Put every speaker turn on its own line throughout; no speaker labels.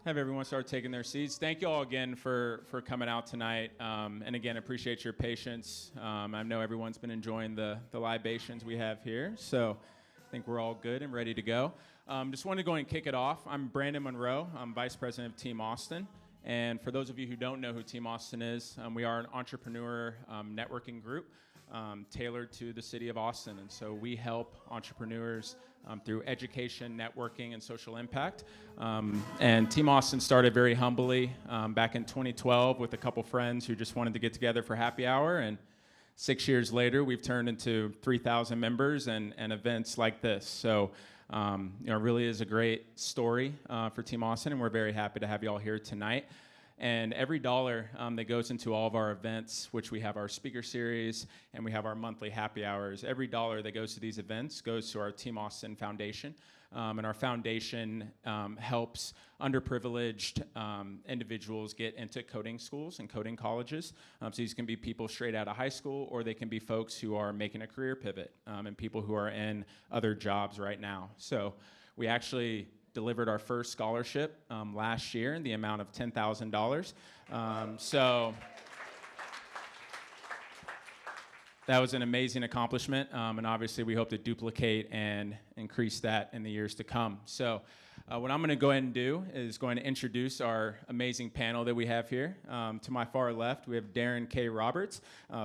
Have everyone start taking their seats. Thank you all again for coming out tonight. And again, appreciate your patience. I know everyone's been enjoying the libations we have here. So I think we're all good and ready to go. Just wanted to go and kick it off. I'm Brandon Monroe. I'm Vice President of Team Austin. And for those of you who don't know who Team Austin is, we are an entrepreneur networking group tailored to the city of Austin. And so we help entrepreneurs through education, networking, and social impact. And Team Austin started very humbly back in 2012 with a couple friends who just wanted to get together for happy hour. And 6 years later, we've turned into 3,000 members and events like this. So it really is a great story for Team Austin, and we're very happy to have you all here tonight. And every dollar that goes into all of our events, which we have our speaker series and we have our monthly happy hours, every dollar that goes to these events goes to our Team Austin Foundation. And our foundation helps underprivileged individuals get into coding schools and coding colleges. So these can be people straight out of high school, or they can be folks who are making a career pivot and people who are in other jobs right now. So we actually delivered our first scholarship last year in the amount of $10,000. So that was an amazing accomplishment, and obviously we hope to duplicate and increase that in the years to come. So what I'm going to go ahead and do is going to introduce our amazing panel that we have here. To my far left, we have Darren K. Roberts,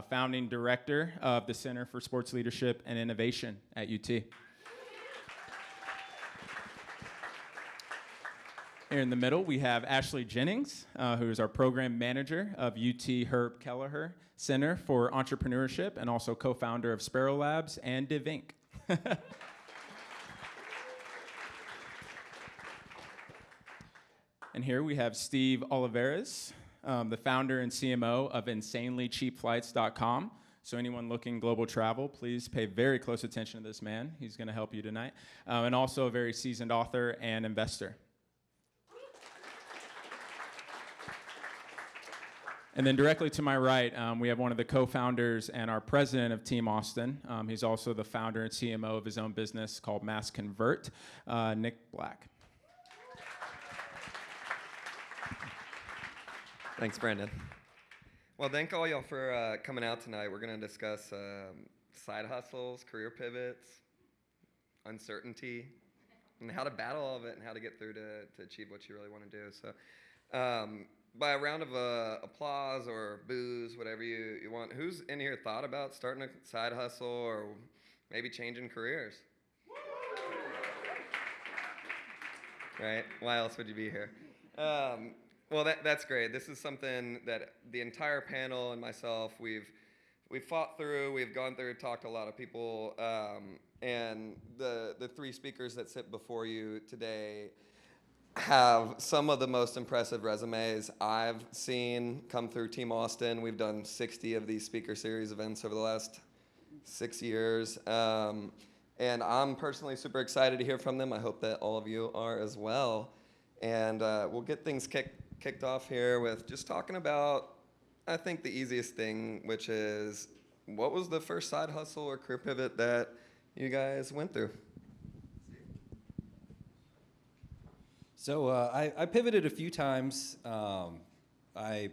founding director of the Center for Sports Leadership and Innovation at UT. Here in the middle, we have Ashley Jennings, who is our program manager of UT Herb Kelleher Center for Entrepreneurship and also co-founder of Sparrow Labs and Div Inc. And here we have Steve Olivares, the founder and CMO of InsanelyCheapFlights.com. So anyone looking global travel, please pay very close attention to this man. He's going to help you tonight. And also a very seasoned author and investor. And then directly to my right, we have one of the co-founders and our president of Team Austin. He's also the founder and CMO of his own business called Mass Convert, Nick Black.
Thanks, Brandon. Well, thank all y'all for coming out tonight. We're going to discuss side hustles, career pivots, uncertainty, and how to battle all of it and how to get through to achieve what you really want to do. So by a round of applause or boos, whatever you want, who's in here thought about starting a side hustle or maybe changing careers? Right? Why else would you be here? Well, that's great. This is something that the entire panel and myself, we've fought through, we've gone through, talked to a lot of people, and the three speakers that sit before you today have some of the most impressive resumes I've seen come through Team Austin. We've done 60 of these speaker series events over the last 6 years. And I'm personally super excited to hear from them. I hope that all of you are as well. And we'll get things kicked off here with just talking about, I think, the easiest thing, which is, what was the first side hustle or career pivot that you guys went through?
So I pivoted a few times. I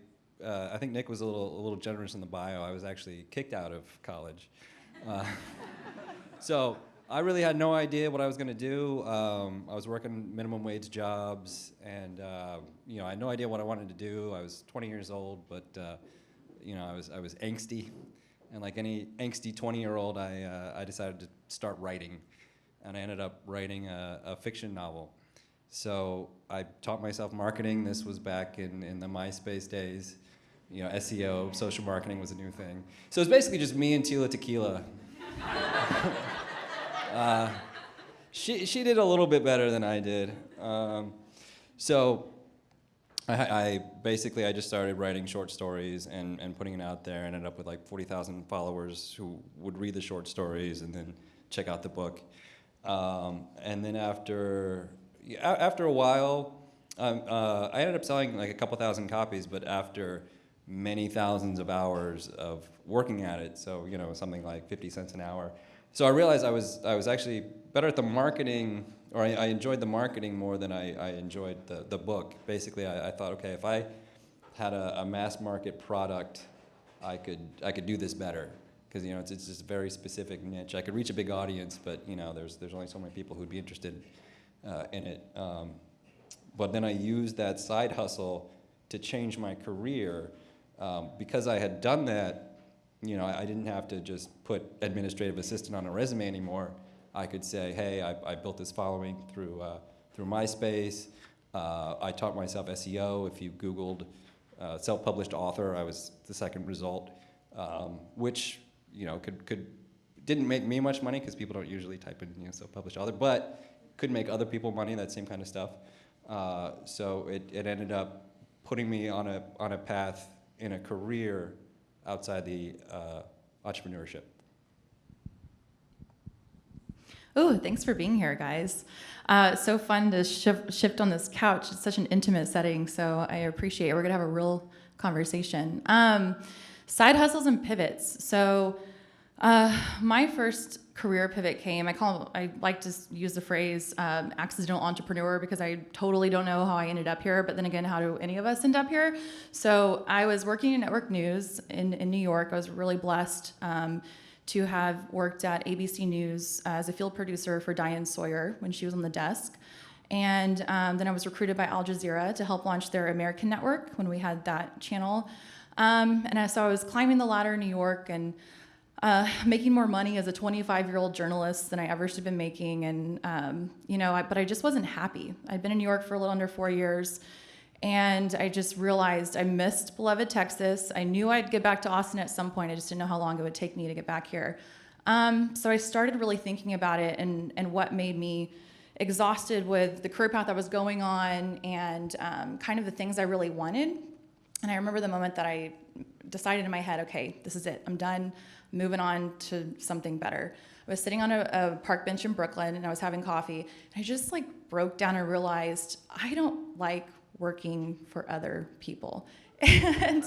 think Nick was a little generous in the bio. I was actually kicked out of college. So I really had no idea what I was going to do. I was working minimum wage jobs, and I had no idea what I wanted to do. I was 20 years old, but I was angsty, and like any angsty 20-year-old, I decided to start writing, and I ended up writing a fiction novel. So I taught myself marketing. This was back in the MySpace days. SEO, social marketing was a new thing. So it's basically just me and Tila Tequila. She did a little bit better than I did. So I just started writing short stories and putting it out there. Ended up with like 40,000 followers who would read the short stories and then check out the book. And then after a while, I ended up selling like a couple thousand copies, but after many thousands of hours of working at it, so something like 50 cents an hour. So I realized I was actually better at the marketing I enjoyed the marketing more than I enjoyed the book. Basically, I thought, okay, if I had a mass market product, I could do this better, because it's just a very specific niche. I could reach a big audience, but there's only so many people who'd be interested in it. But then I used that side hustle to change my career, because I had done that. I didn't have to just put administrative assistant on a resume anymore. I could say, hey, I built this following through MySpace. I taught myself SEO. If you Googled self-published author, I was the second result, which didn't make me much money, because people don't usually type in self-published author, but could make other people money, that same kind of stuff. So it ended up putting me on a path in a career outside the entrepreneurship.
Oh, thanks for being here, guys. So fun to shift on this couch. It's such an intimate setting, so I appreciate it. We're gonna have a real conversation. Side hustles and pivots. So my first career pivot came, I like to use the phrase accidental entrepreneur, because I totally don't know how I ended up here, but then again, how do any of us end up here? So I was working in network news in New York. I was really blessed to have worked at ABC News as a field producer for Diane Sawyer when she was on the desk. And then I was recruited by Al Jazeera to help launch their American network when we had that channel. So I was climbing the ladder in New York and making more money as a 25-year-old journalist than I ever should have been making. And, but I just wasn't happy. I'd been in New York for a little under 4 years. And I just realized I missed beloved Texas. I knew I'd get back to Austin at some point. I just didn't know how long it would take me to get back here. So I started really thinking about it and what made me exhausted with the career path I was going on and kind of the things I really wanted. And I remember the moment that I decided in my head, okay, this is it. I'm done, moving on to something better. I was sitting on a park bench in Brooklyn and I was having coffee. And I just broke down and realized I don't like working for other people. And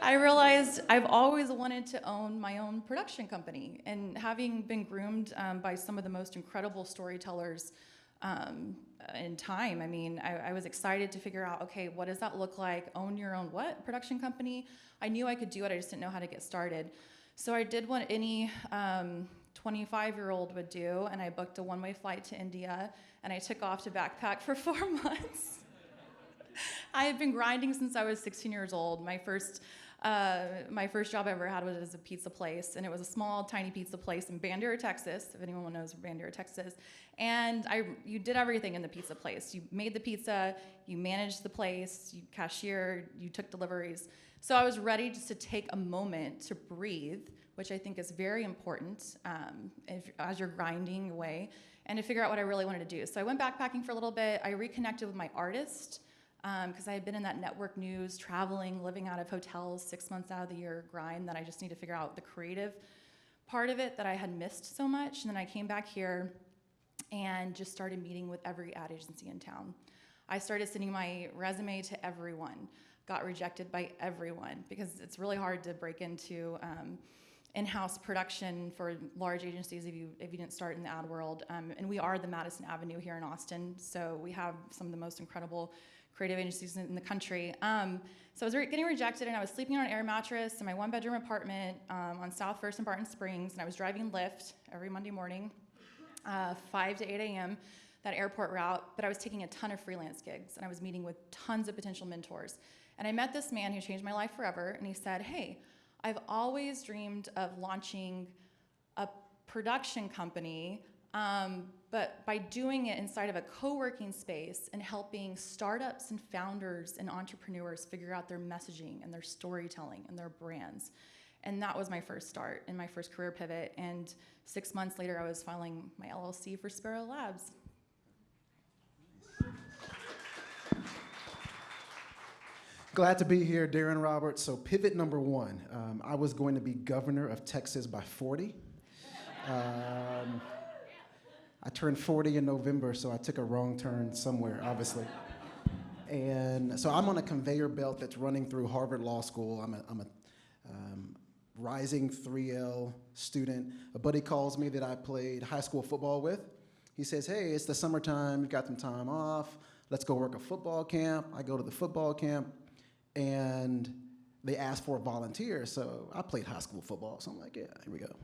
I realized I've always wanted to own my own production company. And having been groomed by some of the most incredible storytellers in time, I was excited to figure out, okay, what does that look like? Own your own what? Production company? I knew I could do it, I just didn't know how to get started. So I did what any 25-year-old would do, and I booked a one-way flight to India, and I took off to backpack for 4 months. I had been grinding since I was 16 years old. My first job I ever had was at a pizza place, and it was a small, tiny pizza place in Bandera, Texas, if anyone knows where Bandera, Texas is. And you did everything in the pizza place. You made the pizza, you managed the place, you cashiered, you took deliveries. So I was ready just to take a moment to breathe, which I think is very important as you're grinding away, and to figure out what I really wanted to do. So I went backpacking for a little bit. I reconnected with my artist, because I had been in that network news, traveling, living out of hotels 6 months out of the year grind, that I just need to figure out the creative part of it that I had missed so much. And then I came back here and just started meeting with every ad agency in town. I started sending my resume to everyone, got rejected by everyone, because it's really hard to break into in-house production for large agencies if you didn't start in the ad world. And we are the Madison Avenue here in Austin, so we have some of the most incredible creative agencies in the country. So I was getting rejected, and I was sleeping on an air mattress in my one-bedroom apartment on South First and Barton Springs, and I was driving Lyft every Monday morning, 5 to 8 a.m., that airport route, but I was taking a ton of freelance gigs, and I was meeting with tons of potential mentors. And I met this man who changed my life forever, and he said, hey, I've always dreamed of launching a production company, but by doing it inside of a co-working space and helping startups and founders and entrepreneurs figure out their messaging and their storytelling and their brands. And that was my first start and my first career pivot. And 6 months later, I was filing my LLC for Sparrow Labs.
Glad to be here, Darren Roberts. So pivot number one, I was going to be governor of Texas by 40. I turned 40 in November, so I took a wrong turn somewhere, obviously. And so I'm on a conveyor belt that's running through Harvard Law School. I'm a rising 3L student. A buddy calls me that I played high school football with. He says, hey, it's the summertime, you got some time off, let's go work a football camp. I go to the football camp, and they asked for a volunteer, so I played high school football, so I'm like, yeah, here we go.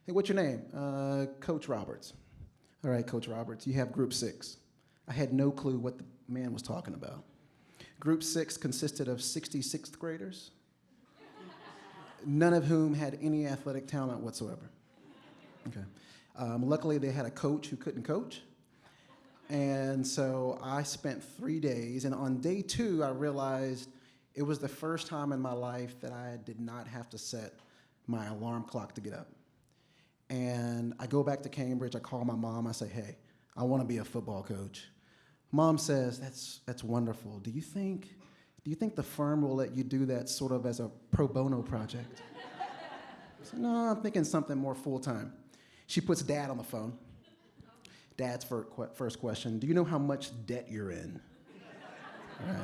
Hey, what's your name? Coach Roberts. All right, Coach Roberts, you have group 6. I had no clue what the man was talking about. Group 6 consisted of 66th graders, none of whom had any athletic talent whatsoever. Okay. Luckily, they had a coach who couldn't coach. And so I spent 3 days, and on day 2, I realized it was the first time in my life that I did not have to set my alarm clock to get up. And I go back to Cambridge, I call my mom, I say, hey, I want to be a football coach. Mom says, that's wonderful. Do you think the firm will let you do that sort of as a pro bono project? I said, no, I'm thinking something more full-time. She puts Dad on the phone. Dad's first question, do you know how much debt you're in? All right.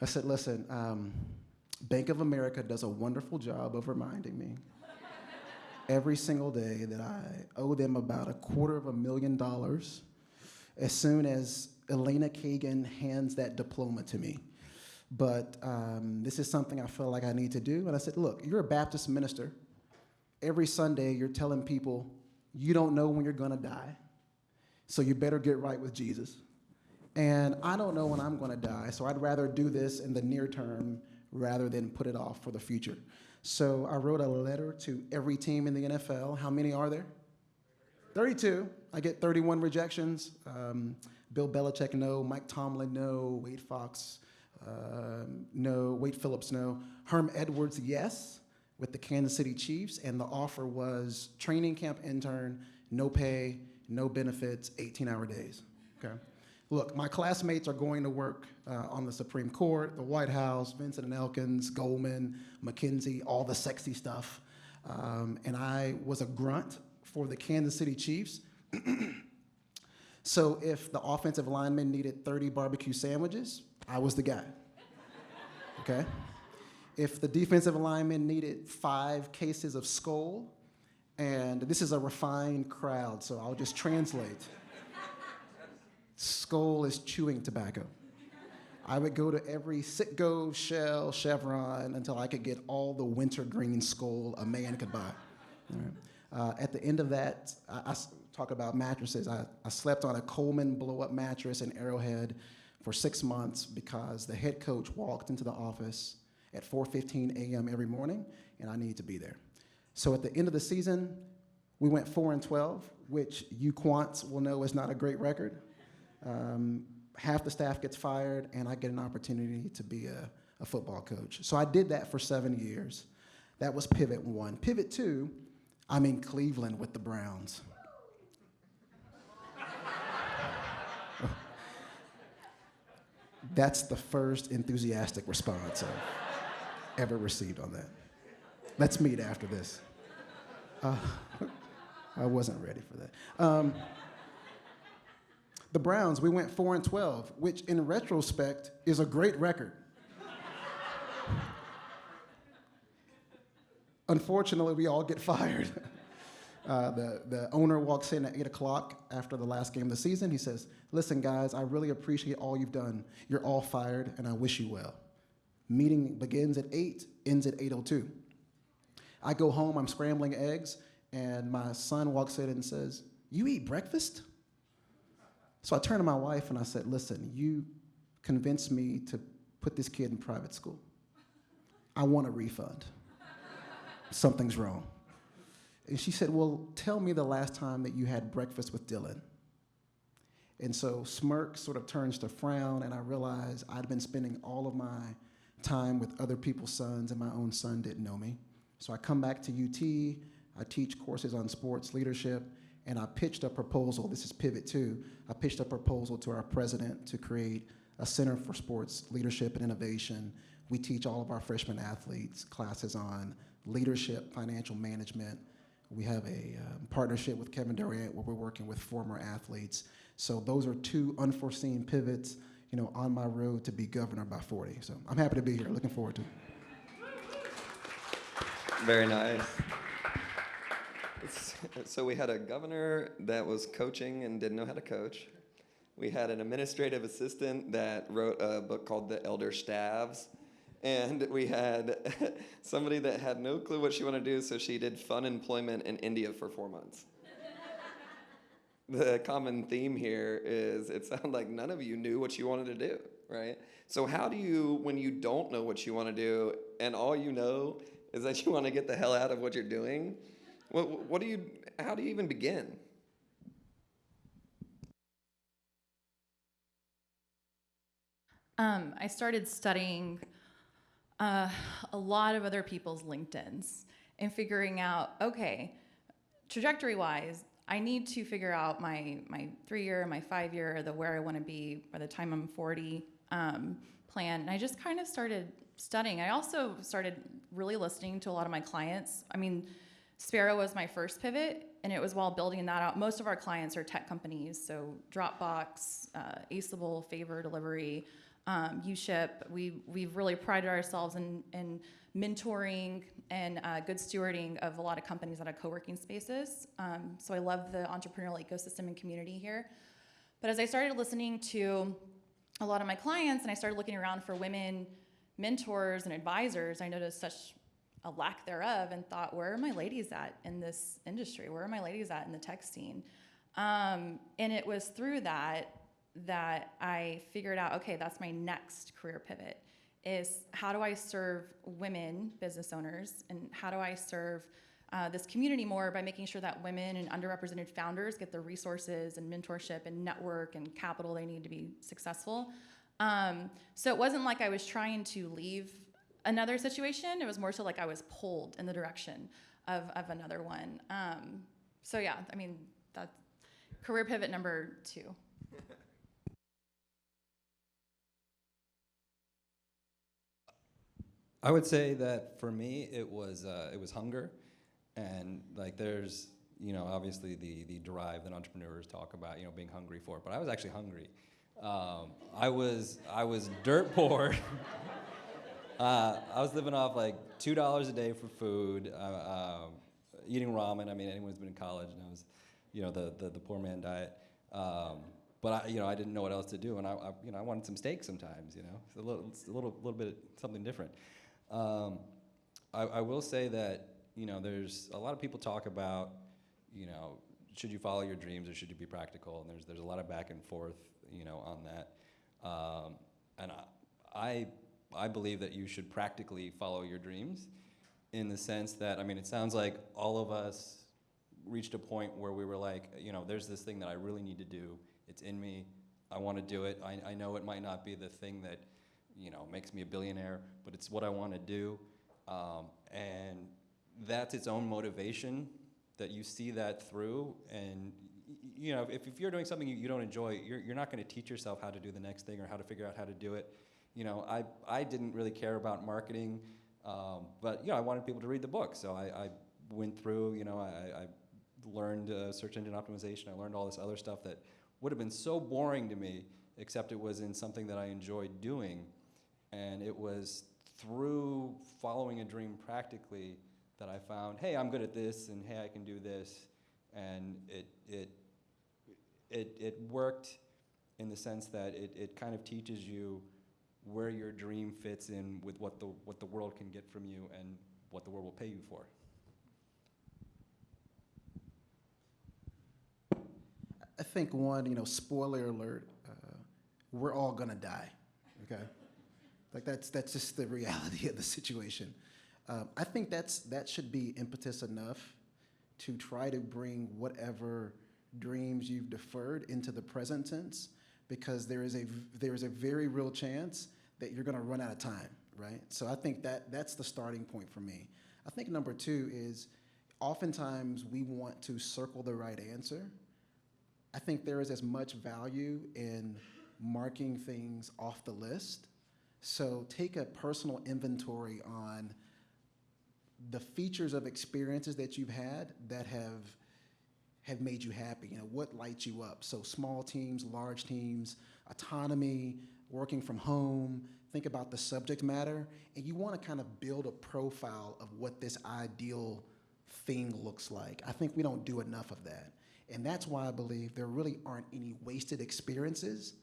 I said, listen, Bank of America does a wonderful job of reminding me every single day that I owe them about $250,000 as soon as Elena Kagan hands that diploma to me. But this is something I feel like I need to do. And I said, look, you're a Baptist minister. Every Sunday you're telling people you don't know when you're gonna die, so you better get right with Jesus. And I don't know when I'm gonna die, so I'd rather do this in the near term rather than put it off for the future. So I wrote a letter to every team in the NFL. How many are there? 32. I get 31 rejections. Bill Belichick, no. Mike Tomlin, no. Wade Fox, no. Wade Phillips, no. Herm Edwards, yes, with the Kansas City Chiefs, and the offer was training camp intern, no pay, no benefits, 18-hour days, okay? Look, my classmates are going to work on the Supreme Court, the White House, Vincent and Elkins, Goldman, McKinsey, all the sexy stuff. And I was a grunt for the Kansas City Chiefs. So if the offensive lineman needed 30 barbecue sandwiches, I was the guy, okay? If the defensive lineman needed 5 cases of Skol, and this is a refined crowd, so I'll just translate. Skol is chewing tobacco. I would go to every Citgo, Shell, Chevron until I could get all the wintergreen Skol a man could buy. All right. At the end of that, I talk about mattresses. I slept on a Coleman blow-up mattress in Arrowhead for 6 months because the head coach walked into the office at 4:15 a.m. every morning, and I needed to be there. So at the end of the season, we went 4-12, which you quants will know is not a great record. Half the staff gets fired, and I get an opportunity to be a football coach. So I did that for 7 years. That was pivot 1. Pivot 2, I'm in Cleveland with the Browns. That's the first enthusiastic response I've ever received on that. Let's meet after this. I wasn't ready for that. The Browns, we went 4-12, which in retrospect is a great record. Unfortunately, we all get fired. The owner walks in at 8 o'clock after the last game of the season. He says, listen, guys, I really appreciate all you've done. You're all fired, and I wish you well. Meeting begins at 8, ends at 8:02. I go home, I'm scrambling eggs, and my son walks in and says, you eat breakfast? So I turned to my wife and I said, listen, you convinced me to put this kid in private school. I want a refund. Something's wrong. And she said, well, tell me the last time that you had breakfast with Dylan. And so smirk sort of turns to frown, and I realize I'd been spending all of my time with other people's sons, and my own son didn't know me. So I come back to UT, I teach courses on sports leadership, and I pitched a proposal. This is Pivot 2. I pitched a proposal to our president to create a Center for Sports Leadership and Innovation. We teach all of our freshman athletes classes on leadership, financial management. We have a partnership with Kevin Durant where we're working with former athletes. So those are 2 unforeseen pivots, on my road to be governor by 40. So I'm happy to be here. Looking forward to it.
Very nice. So we had a governor that was coaching and didn't know how to coach. We had an administrative assistant that wrote a book called The Elder Staves. And we had somebody that had no clue what she wanted to do, so she did fun employment in India for 4 months. The common theme here is it sounds like none of you knew what you wanted to do, right? So how do you, when you don't know what you want to do, and all you know is that you want to get the hell out of what you're doing, how do you even begin?
I started studying a lot of other people's LinkedIns and figuring out, okay, trajectory-wise, I need to figure out my 3-year, my 5-year, the where I want to be by the time I'm 40 plan. And I just kind of started studying. I also started really listening to a lot of my clients. I mean, Sparrow was my first pivot, and it was while building that out. Most of our clients are tech companies, so Dropbox, Aceable, Favor Delivery, UShip. We've really prided ourselves in mentoring and good stewarding of a lot of companies out of co-working spaces. So I love the entrepreneurial ecosystem and community here. But as I started listening to a lot of my clients and I started looking around for women mentors and advisors, I noticed such a lack thereof and thought, where are my ladies at in this industry? Where are my ladies at in the tech scene? And it was through that I figured out, okay, that's my next career pivot, is how do I serve women business owners, and how do I serve this community more by making sure that women and underrepresented founders get the resources and mentorship and network and capital they need to be successful. So it wasn't like I was trying to leave another situation. It was more so like I was pulled in the direction of another one. So yeah, I mean, that's career pivot number 2.
I would say that for me, it was hunger, and like there's obviously the drive that entrepreneurs talk about, being hungry for it. But I was actually hungry. I was dirt poor. I was living off like $2 a day for food, eating ramen. I mean, anyone's been in college knows, the poor man diet. But I didn't know what else to do, and I wanted some steak sometimes. It's a little bit something different. I will say that there's a lot of people talk about should you follow your dreams or should you be practical, and there's a lot of back and forth on that, and I believe that you should practically follow your dreams, in the sense that it sounds like all of us reached a point where we were like, there's this thing that I really need to do. It's in me. I want to do it. I know it might not be the thing that makes me a billionaire, but it's what I want to do. And that's its own motivation, that you see that through. And if you're doing something you don't enjoy, you're not going to teach yourself how to do the next thing or how to figure out how to do it. I didn't really care about marketing, but I wanted people to read the book. So I went through, I learned search engine optimization. I learned all this other stuff that would have been so boring to me, except it was in something that I enjoyed doing. And it was through following a dream practically that I found, hey, I'm good at this, and hey, I can do this. And it worked in the sense that it kind of teaches you where your dream fits in with what the world can get from you and what the world will pay you for.
I think one, spoiler alert, we're all gonna die, okay? Like that's just the reality of the situation. I think that should be impetus enough to try to bring whatever dreams you've deferred into the present tense, because there is a very real chance that you're gonna run out of time, right? So I think that's the starting point for me. I think number 2 is oftentimes we want to circle the right answer. I think there is as much value in marking things off the list. So take a personal inventory on the features of experiences that you've had that have made you happy. What lights you up? So small teams, large teams, autonomy, working from home. Think about the subject matter, and you want to kind of build a profile of what this ideal thing looks like. I think we don't do enough of that. And that's why I believe there really aren't any wasted experiences,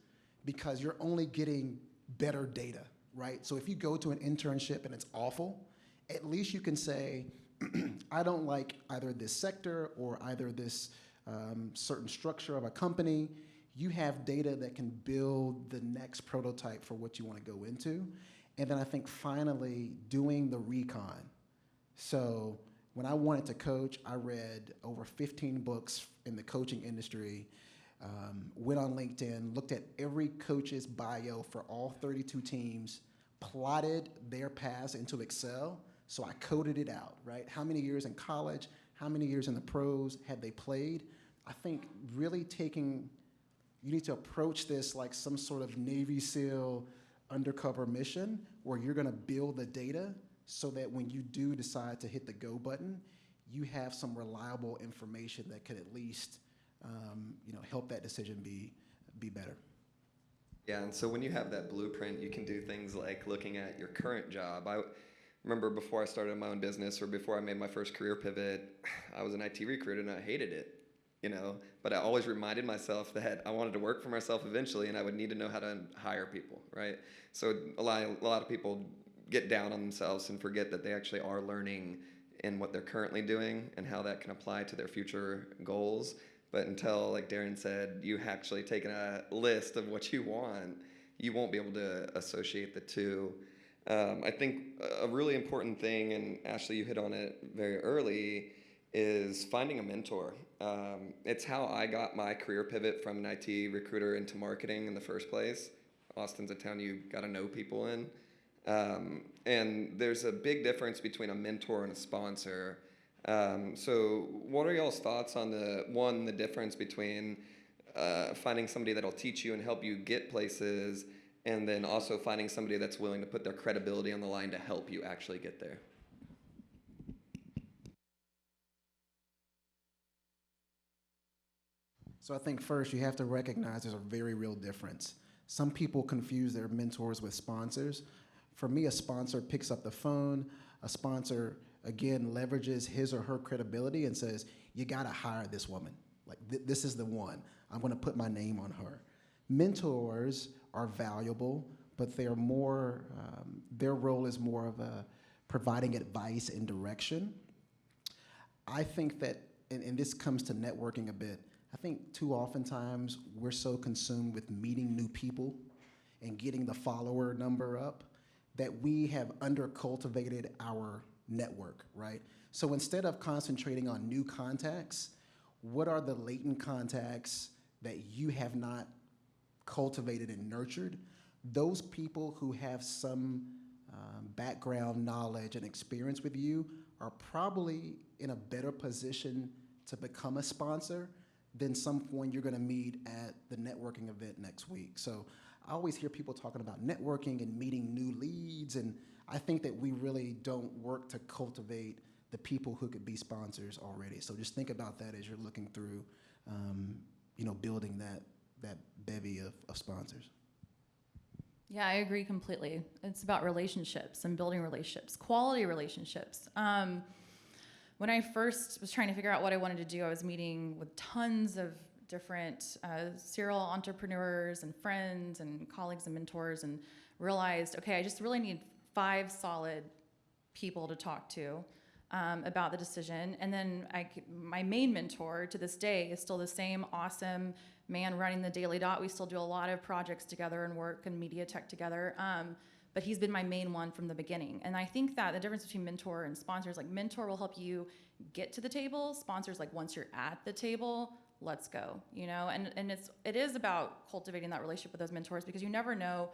because you're only getting better data, right? So if you go to an internship and it's awful, at least you can say, I don't like either this sector or either this certain structure of a company. You have data that can build the next prototype for what you want to go into. And then I think finally doing the recon. So when I wanted to coach, I read over 15 books in the coaching industry, went on LinkedIn, looked at every coach's bio for all 32 teams, plotted their paths into Excel. So I coded it out, right? How many years in college, how many years in the pros had they played? I think really you need to approach this like some sort of Navy SEAL undercover mission where you're gonna build the data so that when you do decide to hit the go button, you have some reliable information that could at least help that decision be better.
Yeah, and so when you have that blueprint, you can do things like looking at your current job. I remember before I started my own business or before I made my first career pivot, I was an IT recruiter and I hated it, but I always reminded myself that I wanted to work for myself eventually and I would need to know how to hire people, right? So a lot of people get down on themselves and forget that they actually are learning in what they're currently doing and how that can apply to their future goals. But until, like Darren said, you actually taken a list of what you want, you won't be able to associate the two. I think a really important thing, and Ashley, you hit on it very early, is finding a mentor. It's how I got my career pivot from an IT recruiter into marketing in the first place. Austin's a town you got to know people in. And there's a big difference between a mentor and a sponsor. So what are y'all's thoughts on the difference between finding somebody that'll teach you and help you get places, and then also finding somebody that's willing to put their credibility on the line to help you actually get there?
So I think first you have to recognize there's a very real difference. Some people confuse their mentors with sponsors. For me, a sponsor picks up the phone. A sponsor, again, leverages his or her credibility and says, you gotta hire this woman. Like, this is the one. I'm gonna put my name on her. Mentors are valuable, but they're more, their role is more of providing advice and direction. I think that, and this comes to networking a bit, I think too oftentimes we're so consumed with meeting new people and getting the follower number up that we have undercultivated our network, right? So instead of concentrating on new contacts, what are the latent contacts that you have not cultivated and nurtured? Those people who have some background knowledge and experience with you are probably in a better position to become a sponsor than someone you're gonna meet at the networking event next week. So I always hear people talking about networking and meeting new leads, and I think that we really don't work to cultivate the people who could be sponsors already. So just think about that as you're looking through, building that bevy of sponsors.
Yeah, I agree completely. It's about relationships and building relationships, quality relationships. When I first was trying to figure out what I wanted to do, I was meeting with tons of different serial entrepreneurs and friends and colleagues and mentors, and realized, okay, I just really need 5 solid people to talk to about the decision. And then my main mentor to this day is still the same awesome man running the Daily Dot. We still do a lot of projects together and work and media tech together. But he's been my main one from the beginning. And I think that the difference between mentor and sponsors, like mentor will help you get to the table. Sponsors, like once you're at the table, let's go, And it is about cultivating that relationship with those mentors, because you never know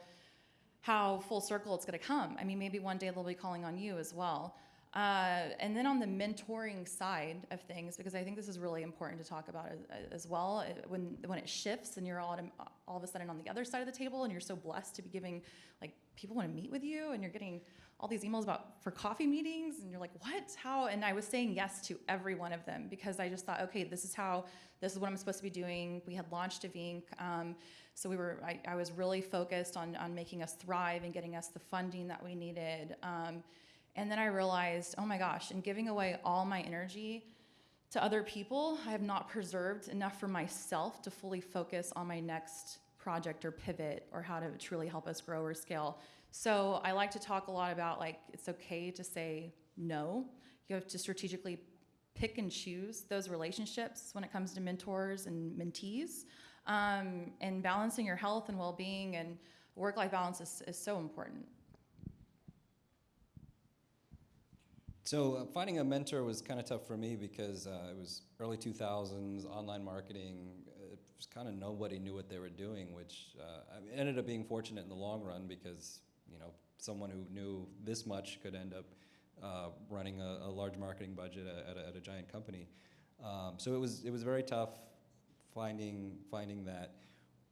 how full circle it's gonna come. I mean, maybe one day they'll be calling on you as well. And then on the mentoring side of things, because I think this is really important to talk about as well, when it shifts and you're all of a sudden on the other side of the table and you're so blessed to be giving, like, people want to meet with you and you're getting all these emails for coffee meetings and you're like, what, how? And I was saying yes to every one of them because I just thought, okay, this is what I'm supposed to be doing. We had launched a Vink. So I was really focused on making us thrive and getting us the funding that we needed. And then I realized, oh my gosh, in giving away all my energy to other people, I have not preserved enough for myself to fully focus on my next project or pivot or how to truly help us grow or scale. So I like to talk a lot about, like, it's okay to say no. You have to strategically pick and choose those relationships when it comes to mentors and mentees. And balancing your health and well-being and work-life balance is so important.
So finding a mentor was kind of tough for me because it was early 2000s, online marketing. It was kind of nobody knew what they were doing, which I ended up being fortunate in the long run because, you know, someone who knew this much could end up running a large marketing budget at a giant company. So it was very tough finding that.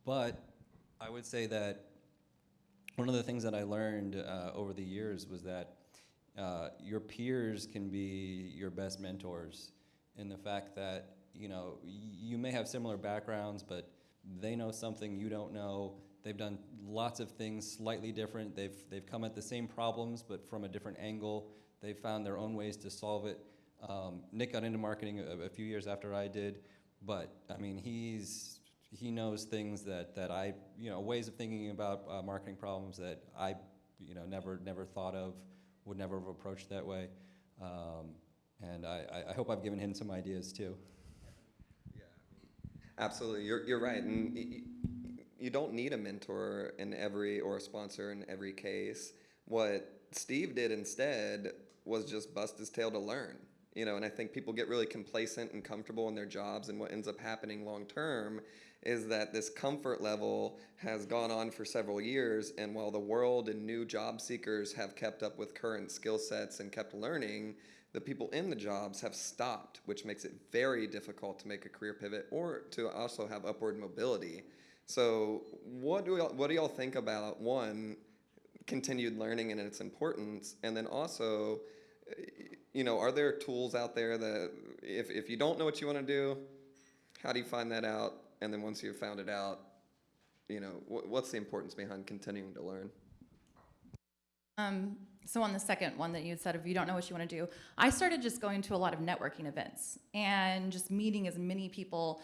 But I would say that one of the things that I learned over the years was that your peers can be your best mentors in the fact that, you know, you may have similar backgrounds, but they know something you don't know. They've done lots of things slightly different. They've come at the same problems, but from a different angle. They've found their own ways to solve it. Nick got into marketing a few years after I did, but I mean, he knows things that I, you know, ways of thinking about marketing problems that I, you know, never thought of, would never have approached that way. And I hope I've given him some ideas too.
Yeah, absolutely. You're right, and you don't need a mentor or a sponsor in every case. What Steve did instead was just bust his tail to learn. You know, and I think people get really complacent and comfortable in their jobs, and what ends up happening long term is that this comfort level has gone on for several years, and while the world and new job seekers have kept up with current skill sets and kept learning, the people in the jobs have stopped, which makes it very difficult to make a career pivot or to also have upward mobility. So what do y'all think about, one, continued learning and its importance, and then also, you know, are there tools out there that if you don't know what you want to do, how do you find that out? And then once you've found it out, you know, what's the importance behind continuing to learn?
So on the second one that you said, if you don't know what you want to do, I started just going to a lot of networking events and just meeting as many people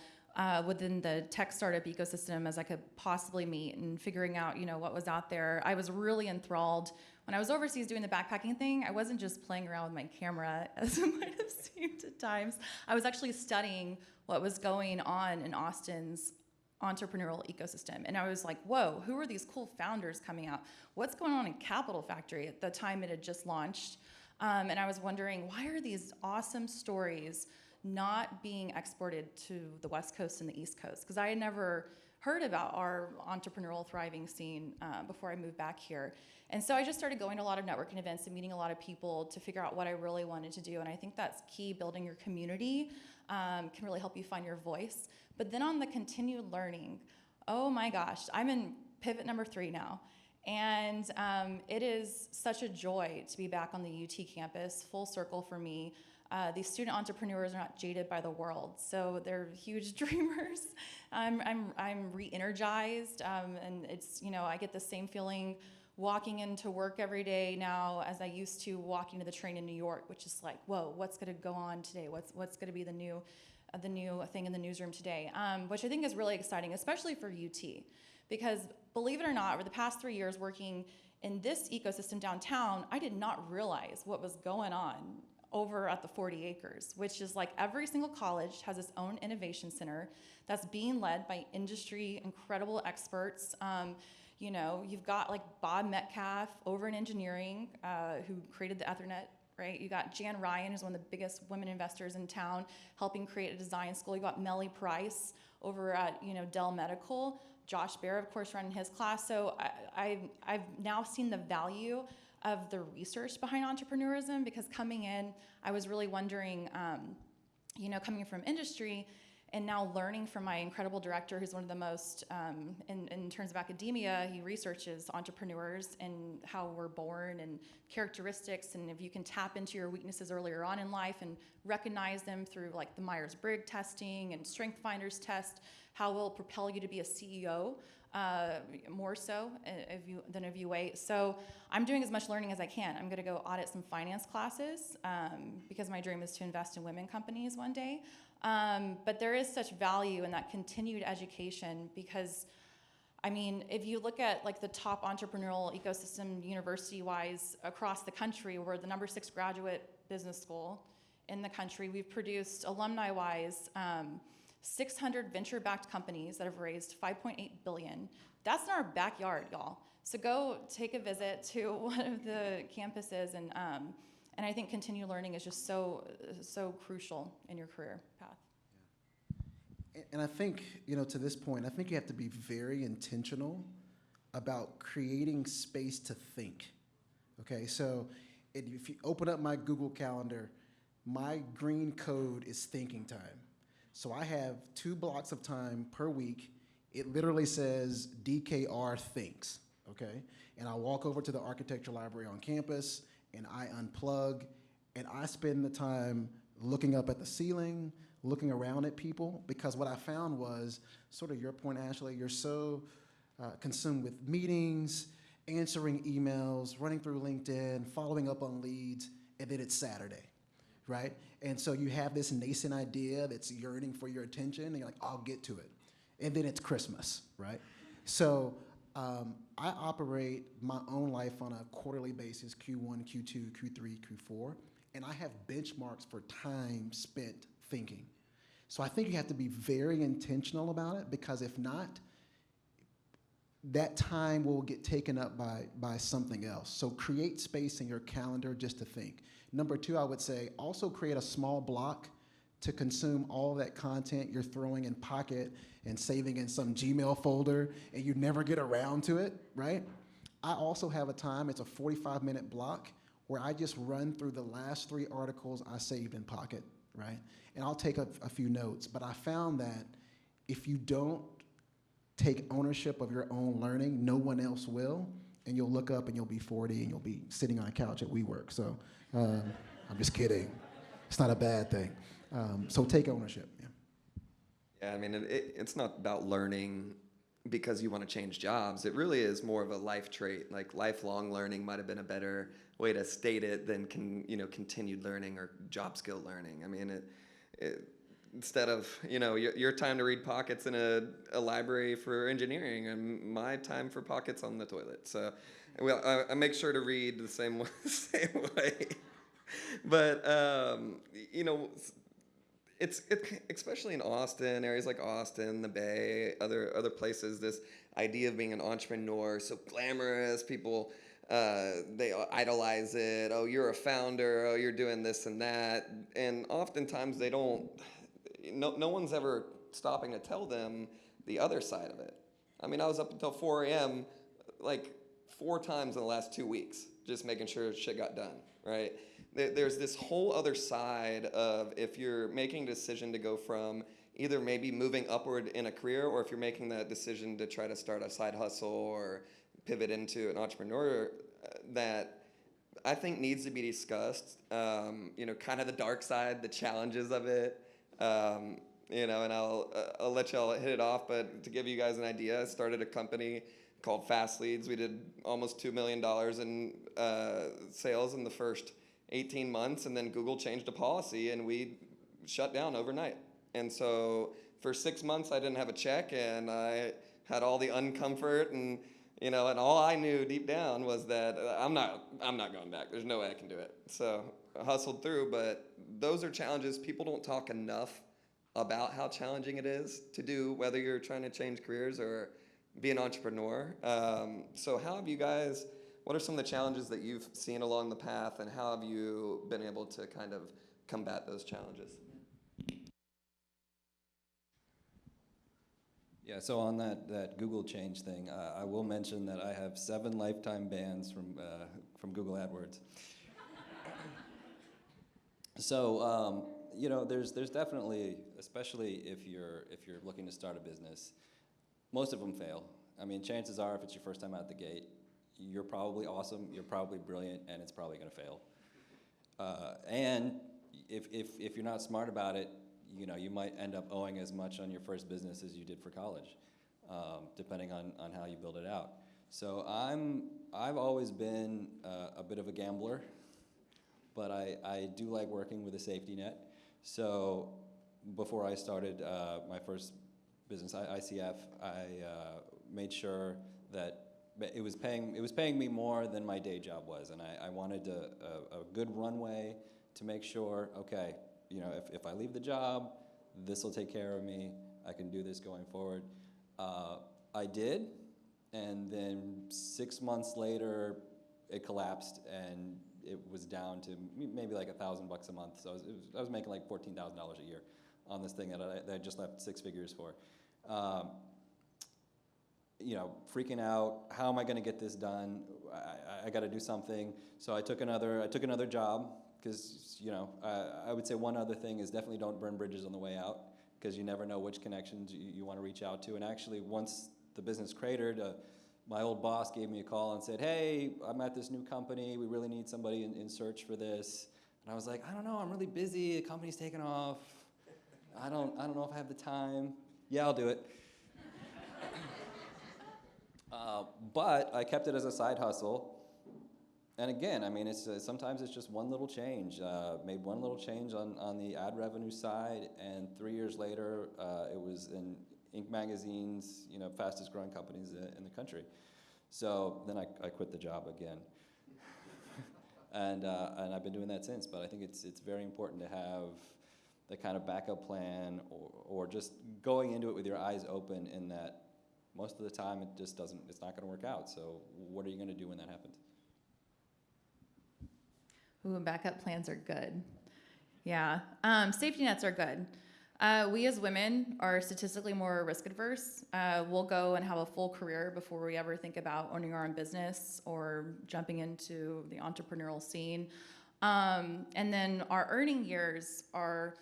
within the tech startup ecosystem as I could possibly meet and figuring out, you know, what was out there. I was really enthralled. When I was overseas doing the backpacking thing, I wasn't just playing around with my camera, as it might have seemed at times. I was actually studying what was going on in Austin's entrepreneurial ecosystem. And I was like, whoa, who are these cool founders coming out? What's going on in Capital Factory? At the time it had just launched. And I was wondering, why are these awesome stories not being exported to the West Coast and the East Coast? Because I had never heard about our entrepreneurial thriving scene before I moved back here. And so I just started going to a lot of networking events and meeting a lot of people to figure out what I really wanted to do. And I think that's key. Building your community can really help you find your voice. But then on the continued learning, oh my gosh, I'm in pivot number 3 now. And it is such a joy to be back on the UT campus, full circle for me. These student entrepreneurs are not jaded by the world, so they're huge dreamers. I'm re-energized, and it's, you know, I get the same feeling walking into work every day now as I used to walking to the train in New York, which is like, whoa, what's going to go on today? What's going to be the new thing in the newsroom today? Which I think is really exciting, especially for UT, because believe it or not, over the past 3 years working in this ecosystem downtown, I did not realize what was going on over at the 40 acres, which is like every single college has its own innovation center that's being led by industry, incredible experts. You know, you've got like Bob Metcalf over in engineering, who created the Ethernet, right? You got Jan Ryan, who's one of the biggest women investors in town, helping create a design school. You got Melly Price over at, you know, Dell Medical. Josh Baer, of course, running his class. So I've now seen the value of the research behind entrepreneurism, because coming in, I was really wondering, you know, coming from industry and now learning from my incredible director, who's one of the most, in terms of academia, he researches entrepreneurs and how we're born and characteristics, and if you can tap into your weaknesses earlier on in life and recognize them through like the Myers-Briggs testing and Strength Finders test, how will propel you to be a CEO. More so than if you wait. So I'm doing as much learning as I can. I'm going to go audit some finance classes because my dream is to invest in women companies one day. But there is such value in that continued education because, I mean, if you look at like the top entrepreneurial ecosystem university-wise across the country, we're the number 6 graduate business school in the country. We've produced alumni-wise 600 venture-backed companies that have raised $5.8 billion. That's in our backyard, y'all. So go take a visit to one of the campuses, and I think continued learning is just so crucial in your career path.
And I think, to this point, I think you have to be very intentional about creating space to think. Okay, so if you open up my Google Calendar, my green code is thinking time. So I have 2 blocks of time per week. It literally says DKR Thinks, okay? And I walk over to the architecture library on campus, and I unplug, and I spend the time looking up at the ceiling, looking around at people, because what I found was, sort of your point, Ashley, you're so consumed with meetings, answering emails, running through LinkedIn, following up on leads, and then it's Saturday, right? And so you have this nascent idea that's yearning for your attention, and you're like, I'll get to it. And then it's Christmas, right? So I operate my own life on a quarterly basis, Q1, Q2, Q3, Q4, and I have benchmarks for time spent thinking. So I think you have to be very intentional about it, because if not, that time will get taken up by something else. So create space in your calendar just to think. Number 2, I would say also create a small block to consume all that content you're throwing in Pocket and saving in some Gmail folder, and you never get around to it, right? I also have a time, it's a 45-minute block, where I just run through the last 3 articles I saved in Pocket, right? And I'll take a few notes, but I found that if you don't take ownership of your own learning, no one else will, and you'll look up and you'll be 40 and you'll be sitting on a couch at WeWork. So I'm just kidding. It's not a bad thing. So take ownership. Yeah.
Yeah, I mean, it's not about learning because you want to change jobs. It really is more of a life trait. Like lifelong learning might have been a better way to state it than continued learning or job skill learning. I mean, instead of your time to read Pockets in a library for engineering and my time for Pockets on the toilet. So, well, I make sure to read the same way. But it's especially in Austin, areas like Austin, the Bay, other places. This idea of being an entrepreneur, so glamorous. People they idolize it. Oh, you're a founder. Oh, you're doing this and that. And oftentimes they don't. No one's ever stopping to tell them the other side of it. I mean, I was up until 4 a.m. like 4 times in the last 2 weeks, just making sure shit got done, right? There's this whole other side of if you're making a decision to go from either maybe moving upward in a career, or if you're making that decision to try to start a side hustle or pivot into an entrepreneur, that I think needs to be discussed. Kind of the dark side, the challenges of it. And I'll let y'all hit it off, but to give you guys an idea, I started a company called Fast Leads. We did almost $2 million in sales in the first 18 months, and then Google changed a policy and we shut down overnight. And so for 6 months I didn't have a check, and I had all the uncomfort, and and all I knew deep down was that I'm not going back. There's no way I can do it. So I hustled through, but those are challenges. People don't talk enough about how challenging it is to do, whether you're trying to change careers or be an entrepreneur. So how have you guys, what are some of the challenges that you've seen along the path, and how have you been able to kind of combat those challenges?
Yeah, so on that Google change thing, I will mention that I have 7 lifetime bans from Google AdWords. So you know, there's definitely, especially if you're looking to start a business, most of them fail. I mean, chances are, if it's your first time out the gate, you're probably awesome, you're probably brilliant, and it's probably going to fail. And if you're not smart about it, you know, you might end up owing as much on your first business as you did for college, depending on how you build it out. So I've always been a bit of a gambler, but I do like working with a safety net. So before I started my first business, ICF, I made sure that it was paying me more than my day job was, and I wanted a good runway to make sure, okay, you know, if I leave the job, this will take care of me. I can do this going forward. I did, and then 6 months later, it collapsed, and it was down to maybe like $1,000 a month. So I was making like $14,000 a year on this thing that I just left 6 figures for. You know, freaking out. How am I going to get this done? I got to do something. So I took another job, because, you know, I would say one other thing is definitely don't burn bridges on the way out, because you never know which connections you want to reach out to. And actually, once the business cratered, my old boss gave me a call and said, hey, I'm at this new company. We really need somebody in search for this. And I was like, I don't know. I'm really busy. The company's taking off. I don't know if I have the time. Yeah, I'll do it. But I kept it as a side hustle. And again, I mean, sometimes it's just one little change. Made one little change on the ad revenue side, and 3 years later, it was in Inc. magazine's, you know, fastest growing companies in the country. So then I quit the job again, and I've been doing that since. But I think it's very important to have the kind of backup plan, or just going into it with your eyes open, in that most of the time it's not going to work out. So what are you going to do when that happens?
Ooh, backup plans are good. Yeah, safety nets are good. We as women are statistically more risk adverse. We'll go and have a full career before we ever think about owning our own business or jumping into the entrepreneurial scene. And then our earning years are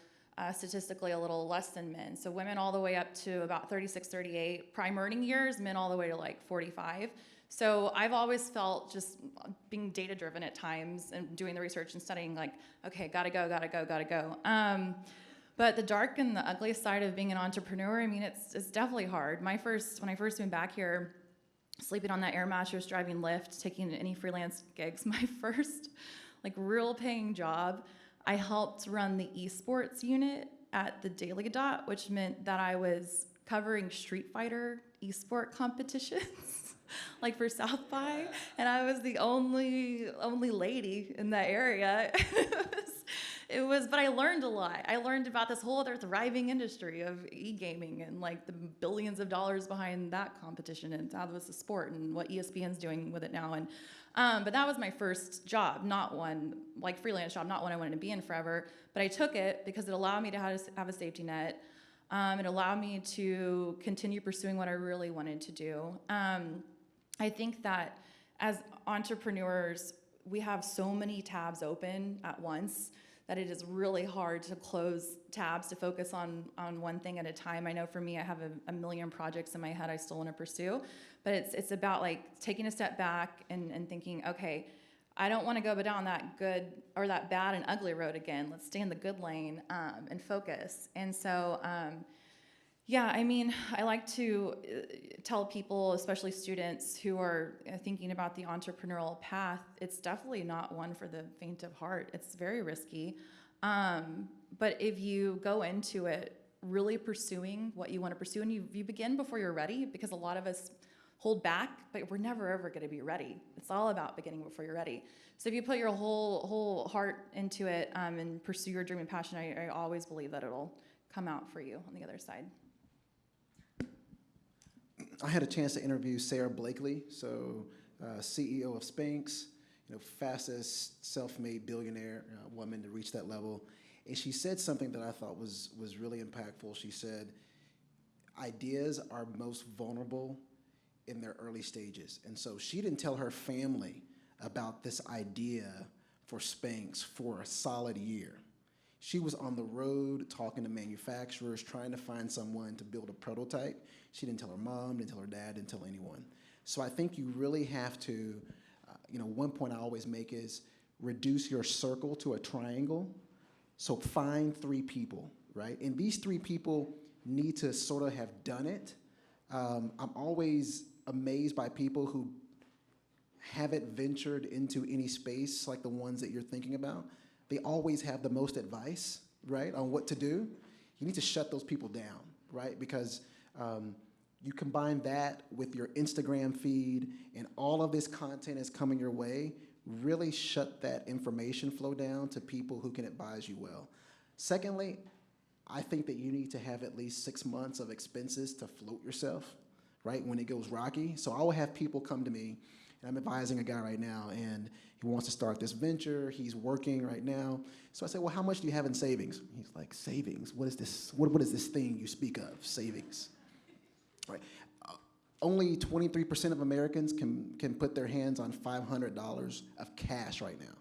statistically a little less than men. So women all the way up to about 36, 38. Prime earning years, men all the way to like 45. So I've always felt, just being data driven at times and doing the research and studying, like, okay, gotta go. But the dark and the ugly side of being an entrepreneur, I mean, it's definitely hard. When I first moved back here, sleeping on that air mattress, driving Lyft, taking any freelance gigs, my first like real paying job, I helped run the esports unit at the Daily Dot, which meant that I was covering Street Fighter esport competitions, like for South by, and I was the only lady in that area. But I learned a lot. I learned about this whole other thriving industry of e-gaming, and like the billions of dollars behind that competition, and how it was a sport, and what ESPN's doing with it now. And but that was my first job, not one, like freelance job, not one I wanted to be in forever. But I took it because it allowed me to have a safety net. It allowed me to continue pursuing what I really wanted to do. I think that as entrepreneurs, we have so many tabs open at once that it is really hard to close tabs to focus on one thing at a time. I know for me, I have a million projects in my head I still want to pursue, but it's about like taking a step back and thinking, okay, I don't want to go down that good or that bad and ugly road again. Let's stay in the good lane and focus. And so, yeah, I mean, I like to tell people, especially students who are thinking about the entrepreneurial path, it's definitely not one for the faint of heart. It's very risky. But if you go into it really pursuing what you want to pursue, and you begin before you're ready, because a lot of us hold back, but we're never ever going to be ready. It's all about beginning before you're ready. So if you put your whole heart into it and pursue your dream and passion, I always believe that it'll come out for you on the other side.
I had a chance to interview Sara Blakely, so CEO of Spanx, fastest self-made billionaire woman to reach that level. And she said something that I thought was really impactful. She said, ideas are most vulnerable in their early stages. And so she didn't tell her family about this idea for Spanx for a solid year. She was on the road talking to manufacturers, trying to find someone to build a prototype. She didn't tell her mom, didn't tell her dad, didn't tell anyone. So I think you really have to, one point I always make is reduce your circle to a triangle. So find 3 people, right? And these 3 people need to sort of have done it. I'm always amazed by people who haven't ventured into any space like the ones that you're thinking about. They always have the most advice, right, on what to do. You need to shut those people down, right? Because you combine that with your Instagram feed and all of this content is coming your way, really shut that information flow down to people who can advise you well. Secondly, I think that you need to have at least 6 months of expenses to float yourself, right, when it goes rocky. So I will have people come to me, and I'm advising a guy right now, and he wants to start this venture. He's working right now. So I say, well, how much do you have in savings? He's like, savings? What is this? What is this thing you speak of, savings? Right. Only 23% of Americans can put their hands on $500 of cash right now,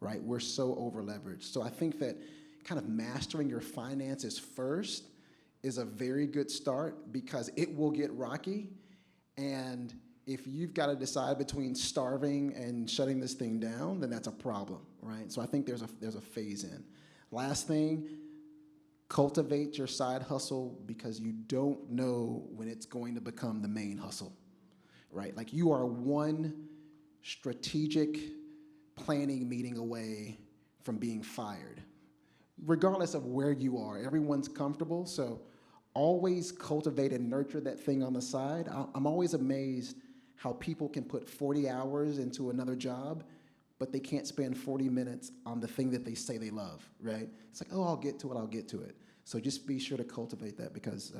right? We're so over leveraged. So I think that kind of mastering your finances first is a very good start because it will get rocky. And if you've got to decide between starving and shutting this thing down, then that's a problem, right? So I think there's a phase in. Last thing, cultivate your side hustle because you don't know when it's going to become the main hustle, right? Like you are one strategic planning meeting away from being fired. Regardless of where you are, everyone's comfortable, so always cultivate and nurture that thing on the side. I'm always amazed how people can put 40 hours into another job, but they can't spend 40 minutes on the thing that they say they love, right? It's like, oh, I'll get to it. So just be sure to cultivate that because,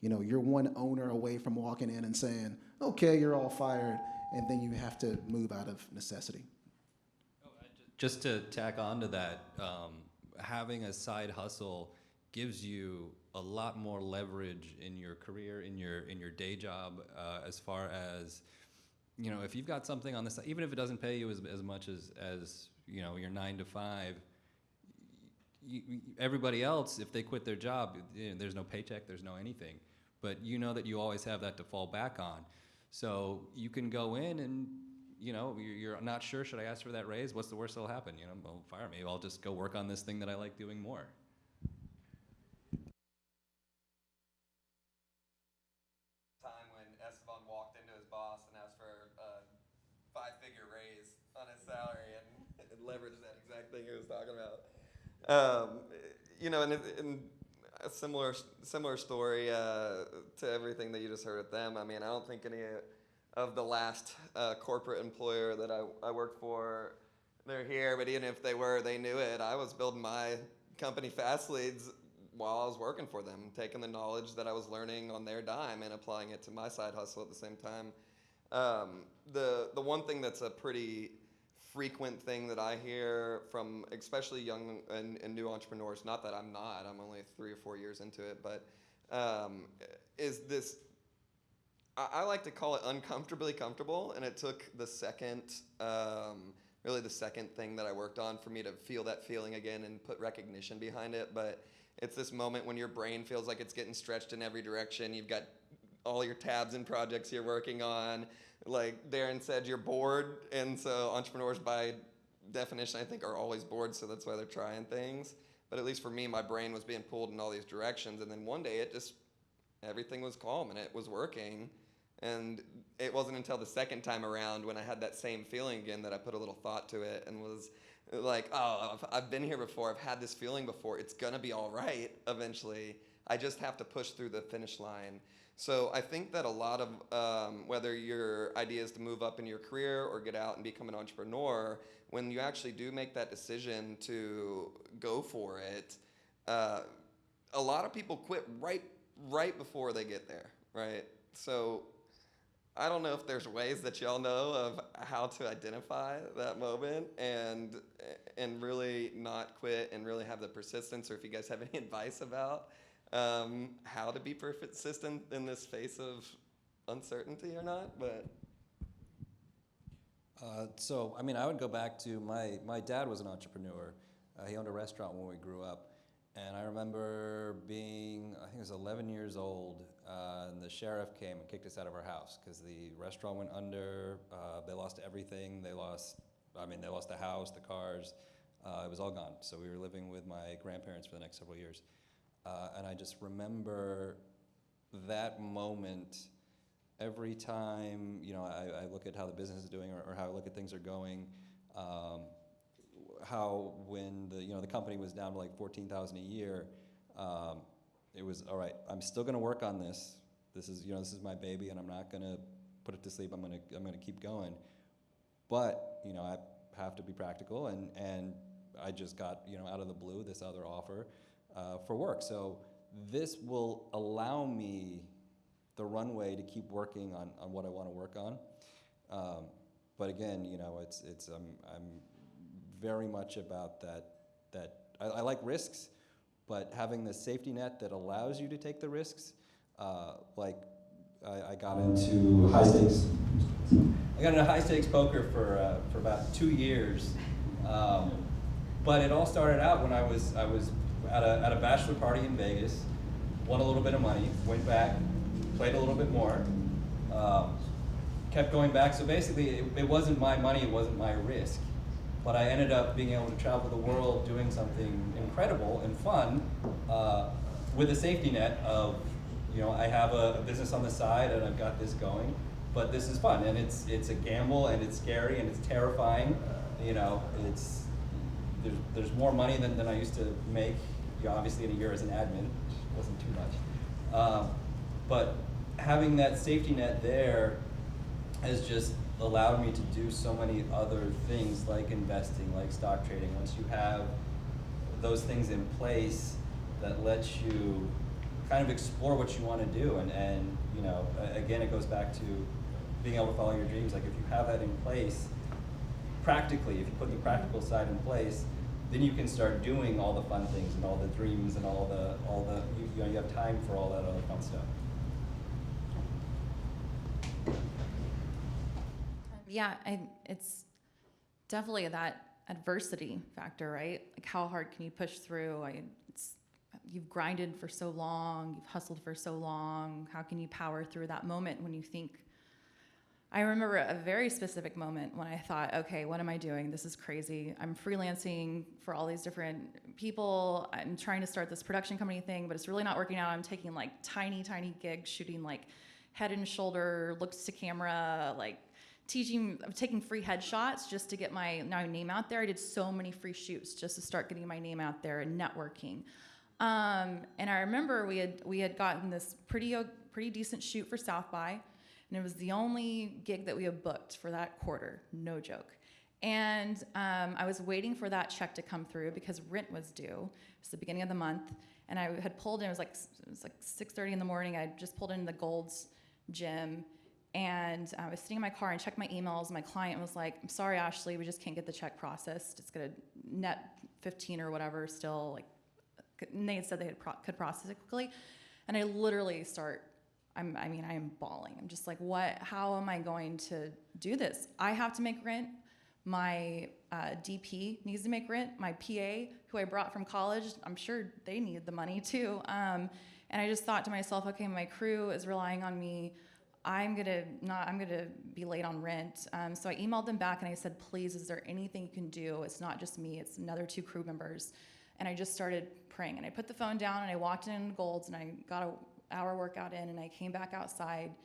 you're one owner away from walking in and saying, okay, you're all fired, and then you have to move out of necessity.
Just to tack on to that, having a side hustle gives you a lot more leverage in your career, in your day job, as far as, if you've got something on the side, even if it doesn't pay you as much as your 9 to 5, everybody else, if they quit their job, there's no paycheck, there's no anything. But you know that you always have that to fall back on. So you can go in and, you're not sure, should I ask for that raise? What's the worst that'll happen? Well, fire me. I'll just go work on this thing that I like doing more.
Time when Esteban walked into his boss and asked for a 5-figure raise on his salary and leveraged that exact thing he was talking about. And a similar story to everything that you just heard with them. I mean, I don't think any of the last corporate employer that I worked for, they're here, but even if they were, they knew it. I was building my company Fast Leads while I was working for them, taking the knowledge that I was learning on their dime and applying it to my side hustle at the same time. The one thing that's a pretty frequent thing that I hear from especially young and new entrepreneurs, not that I'm only 3 or 4 years into it, but is this, I like to call it uncomfortably comfortable, and it took the second, really the second thing that I worked on for me to feel that feeling again and put recognition behind it. But it's this moment when your brain feels like it's getting stretched in every direction. You've got all your tabs and projects you're working on. Like Darren said, you're bored, and so entrepreneurs by definition, I think, are always bored, so that's why they're trying things. But at least for me, my brain was being pulled in all these directions, and then one day everything was calm and it was working. And it wasn't until the second time around when I had that same feeling again that I put a little thought to it and was like, oh, I've been here before, I've had this feeling before, it's gonna be all right eventually. I just have to push through the finish line. So I think that a lot of, whether your idea is to move up in your career or get out and become an entrepreneur, when you actually do make that decision to go for it, a lot of people quit right before they get there, right? So I don't know if there's ways that y'all know of how to identify that moment and really not quit and really have the persistence, or if you guys have any advice about how to be persistent in this face of uncertainty or not. But
I would go back to my dad was an entrepreneur. he owned a restaurant when we grew up. And I remember being, I think I was 11 years old, and the sheriff came and kicked us out of our house because the restaurant went under. They lost everything. They lost the house, the cars. It was all gone. So we were living with my grandparents for the next several years. And I just remember that moment every time, I look at how the business is doing or how I look at things are going. How when the company was down to like 14,000 a year, it was all right. I'm still going to work on this. This is my baby, and I'm not going to put it to sleep. I'm going to keep going. But I have to be practical, and I just got out of the blue this other offer for work. So this will allow me the runway to keep working on what I want to work on. But again, I'm very much about that I like risks, but having the safety net that allows you to take the risks, I got into high stakes. I got into high stakes poker for about 2 years, but it all started out when I was at a bachelor party in Vegas, won a little bit of money, went back, played a little bit more, kept going back. So basically, it wasn't my money, it wasn't my risk. But I ended up being able to travel the world doing something incredible and fun with a safety net of, I have a business on the side and I've got this going, but this is fun and it's a gamble and it's scary and it's terrifying. There's more money than I used to make, obviously in a year as an admin, which wasn't too much. But having that safety net there has just allowed me to do so many other things like investing, like stock trading. Once you have those things in place, that lets you kind of explore what you want to do. And again, it goes back to being able to follow your dreams. Like if you have that in place, practically, if you put the practical side in place, then you can start doing all the fun things and all the dreams and all the you have time for all that other fun stuff.
Yeah, it's definitely that adversity factor, right? Like how hard can you push through? You've grinded for so long, you've hustled for so long. How can you power through that moment when you think? I remember a very specific moment when I thought, okay, what am I doing? This is crazy. I'm freelancing for all these different people. I'm trying to start this production company thing, but it's really not working out. I'm taking like tiny gigs, shooting like head and shoulder, looks to camera, like taking free headshots just to get my name out there. I did so many free shoots just to start getting my name out there and networking. And I remember we had gotten this pretty decent shoot for South by, and it was the only gig that we had booked for that quarter, no joke. And I was waiting for that check to come through because rent was due. It was the beginning of the month, and I had pulled in. It was like 6:30 in the morning. I just pulled into the Gold's gym. And I was sitting in my car and checked my emails. My client was like, "I'm sorry, Ashley, we just can't get the check processed. It's gonna net 15 or whatever still." And they had said they could process it quickly. And I literally I am bawling. I'm just like, what? How am I going to do this? I have to make rent. My DP needs to make rent. My PA, who I brought from college, I'm sure they needed the money too. And I just thought to myself, okay, my crew is relying on me. I'm gonna be late on rent. So I emailed them back and I said, please, is there anything you can do? It's not just me, it's another 2 crew members. And I just started praying. And I put the phone down and I walked in Gold's and I got an hour workout in and I came back outside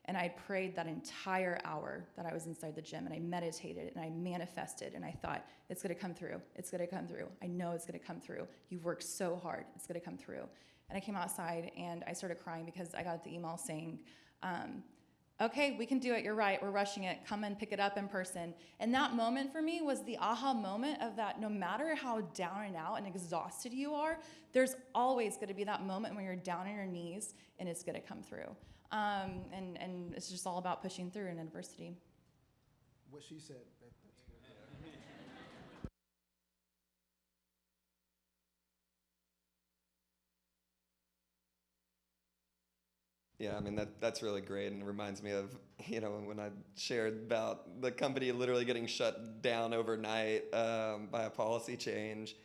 and I prayed that entire hour that I was inside the gym and I meditated and I manifested and I thought, it's gonna come through, it's gonna come through. I know it's gonna come through. You've worked so hard, it's gonna come through. And I came outside and I started crying because I got the email saying, okay, we can do it, you're right, we're rushing it, come and pick it up in person. And that moment for me was the aha moment of that no matter how down and out and exhausted you are, there's always gonna be that moment when you're down on your knees and it's gonna come through. And it's just all about pushing through in adversity.
What she said, that's good.
Yeah, I mean, that's really great, and it reminds me of, when I shared about the company literally getting shut down overnight by a policy change.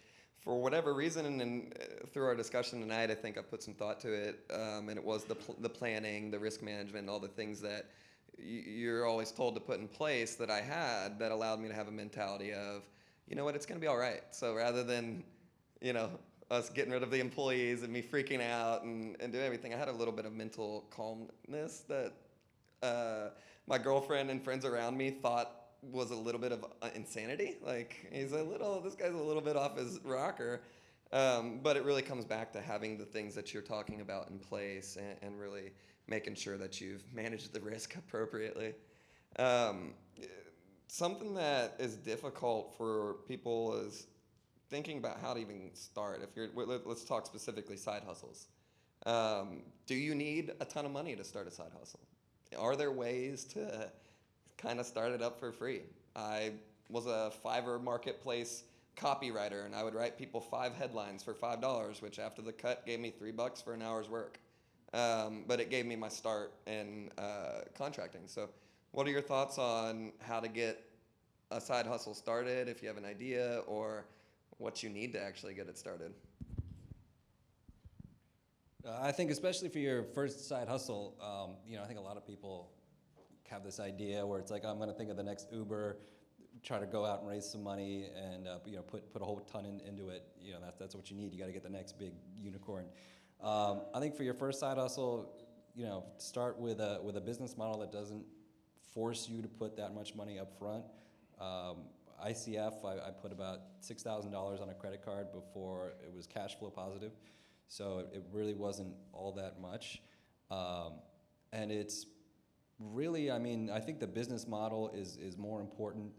for whatever reason, and through our discussion tonight, I think I put some thought to it, and it was the planning, the risk management, all the things that you're always told to put in place that I had that allowed me to have a mentality of, you know what, it's going to be all right. So rather than, us getting rid of the employees and me freaking out and doing everything, I had a little bit of mental calmness that my girlfriend and friends around me thought was a little bit of insanity. Like, this guy's a little bit off his rocker. But it really comes back to having the things that you're talking about in place and really making sure that you've managed the risk appropriately. Something that is difficult for people is thinking about how to even start. Let's talk specifically side hustles. Do you need a ton of money to start a side hustle? Are there ways to kind of start it up for free? I was a Fiverr marketplace copywriter, and I would write people 5 headlines for $5, which after the cut gave me $3 for an hour's work. But it gave me my start in contracting. So what are your thoughts on how to get a side hustle started, if you have an idea, or what you need to actually get it started?
I think especially for your first side hustle, I think a lot of people have this idea where it's like, I'm going to think of the next Uber, try to go out and raise some money, and put a whole ton into it. That's what you need. You got to get the next big unicorn. I think for your first side hustle, start with a business model that doesn't force you to put that much money up front. ICF, I put about $6,000 on a credit card before it was cash flow positive, so it really wasn't all that much. And it's really, I think the business model is more important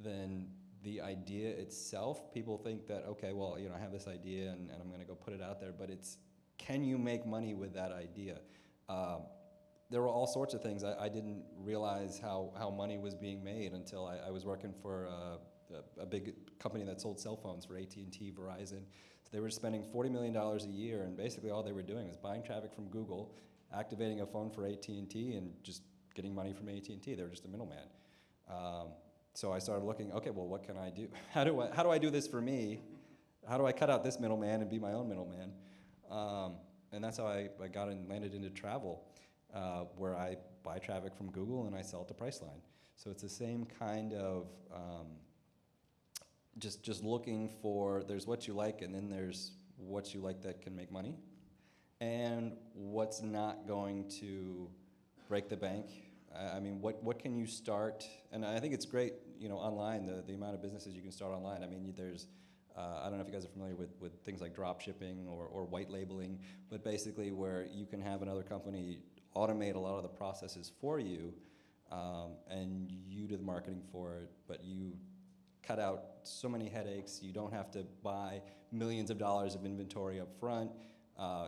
than the idea itself. People think that, okay, well, I have this idea and I'm going to go put it out there, but it's, can you make money with that idea? There were all sorts of things. I didn't realize how money was being made until I was working for a big company that sold cell phones for AT&T, Verizon. So they were spending $40 million a year, and basically all they were doing was buying traffic from Google, activating a phone for AT&T, and just getting money from AT&T. They were just a middleman. So I started looking, okay, well, what can I do? How do I do this for me? How do I cut out this middleman and be my own middleman? And that's how I got and landed into travel, where I buy traffic from Google and I sell it to Priceline. So it's the same kind of just looking for, there's what you like, and then there's what you like that can make money, and what's not going to break the bank. What can you start? And I think it's great, online, the amount of businesses you can start online. There's, I don't know if you guys are familiar with things like drop shipping or white labeling, but basically where you can have another company automate a lot of the processes for you, and you do the marketing for it, but you cut out so many headaches. You don't have to buy millions of dollars of inventory up front.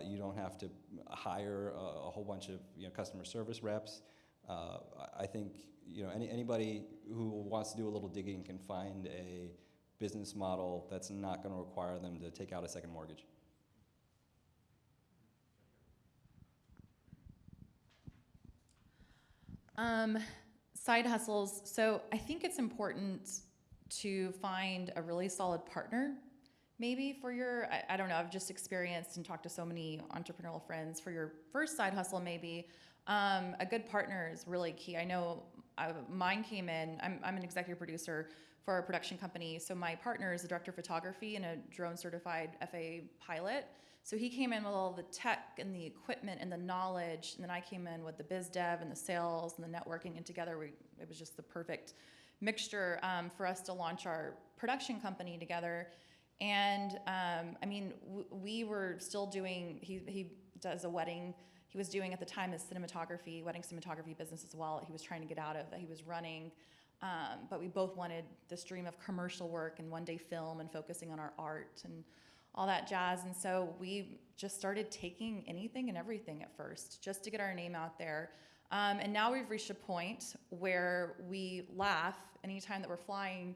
You don't have to hire a whole bunch of customer service reps. I think anybody who wants to do a little digging can find a business model that's not going to require them to take out a second mortgage.
Side hustles. So I think it's important to find a really solid partner, maybe for your, I don't know, I've just experienced and talked to so many entrepreneurial friends. For your first side hustle, maybe, a good partner is really key. I know mine came in, I'm an executive producer for a production company, so my partner is a director of photography and a drone certified FAA pilot. So he came in with all the tech and the equipment and the knowledge, and then I came in with the biz dev and the sales and the networking, and together it was just the perfect mixture for us to launch our production company together. And we were still doing, he does a wedding, he was doing at the time his wedding cinematography business as well. He was trying to get out of that he was running. But we both wanted this dream of commercial work and one day film and focusing on our art and all that jazz. And so we just started taking anything and everything at first, just to get our name out there. And now we've reached a point where we laugh anytime that we're flying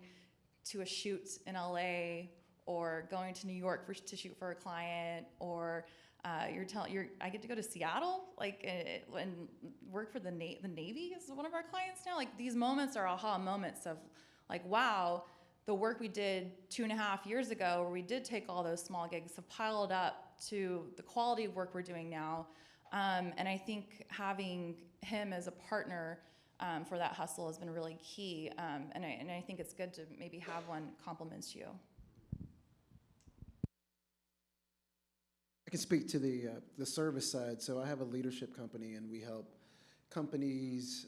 to a shoot in LA or going to New York to shoot for a client, or I get to go to Seattle, and work for the Navy is one of our clients now. Like, these moments are aha moments of, like, wow, the work we did 2.5 years ago, where we did take all those small gigs, have piled up to the quality of work we're doing now. And I think having him as a partner for that hustle has been really key. And I think it's good to maybe have one compliments you.
I can speak to the service side. So I have a leadership company, and we help companies,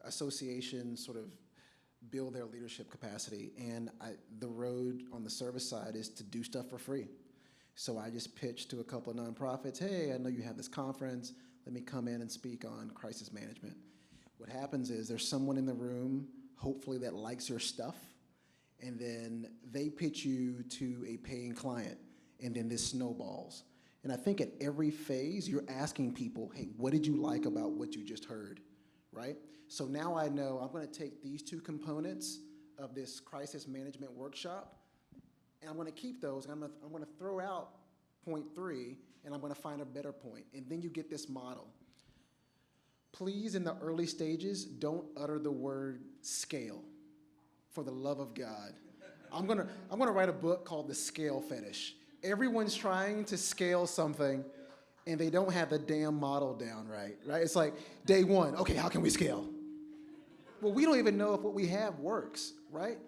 associations sort of build their leadership capacity. And the road on the service side is to do stuff for free. So I just pitched to a couple of nonprofits, hey, I know you have this conference. Let me come in and speak on crisis management. What happens is there's someone in the room, hopefully, that likes your stuff, and then they pitch you to a paying client, and then this snowballs. And I think at every phase, you're asking people, hey, what did you like about what you just heard, right? So now I know I'm gonna take these two components of this crisis management workshop, and I'm gonna keep those, and I'm gonna throw out point 3, and I'm gonna find a better point. And then you get this model. Please, in the early stages, don't utter the word scale, for the love of God. I'm gonna write a book called The Scale Fetish. Everyone's trying to scale something, and they don't have the damn model down right? It's like, day 1, okay, how can we scale? Well, we don't even know if what we have works, right?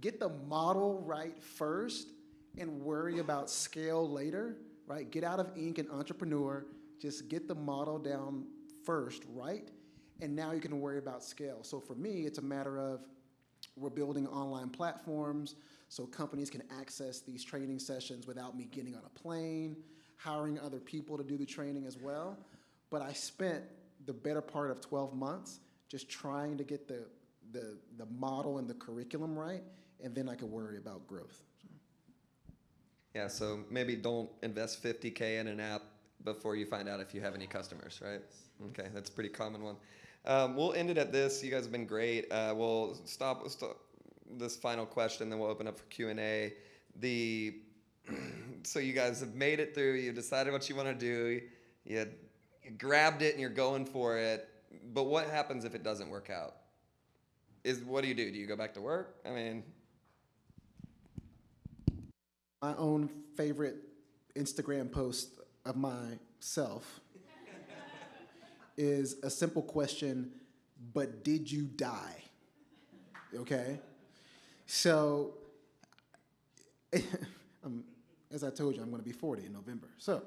Get the model right first and worry about scale later, right? Get out of ink and entrepreneur, just get the model down first, right? And now you can worry about scale. So for me, it's a matter of we're building online platforms so companies can access these training sessions without me getting on a plane, hiring other people to do the training as well. But I spent the better part of 12 months just trying to get the model and the curriculum right, and then I could worry about growth.
Yeah, so maybe don't invest $50K in an app before you find out if you have any customers, right? Okay, that's a pretty common one. We'll end it at this. You guys have been great. We'll stop this final question, then we'll open up for Q&A. So you guys have made it through. You decided what you want to do. You grabbed it and you're going for it. But what happens if it doesn't work out? What do? Do you go back to work? I mean,
My own favorite Instagram post of myself is a simple question, but did you die? Okay? So, as I told you, I'm gonna be 40 in November. So,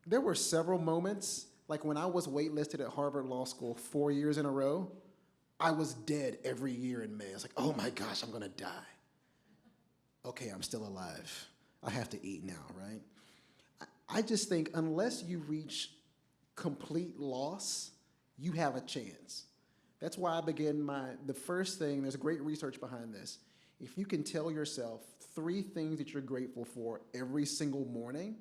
there were several moments, like when I was waitlisted at Harvard Law School 4 years in a row, I was dead every year in May. I was like, oh my gosh, I'm gonna die. Okay, I'm still alive. I have to eat now, right? I just think unless you reach complete loss, you have a chance. That's why I begin the first thing, there's great research behind this. If you can tell yourself 3 things that you're grateful for every single morning,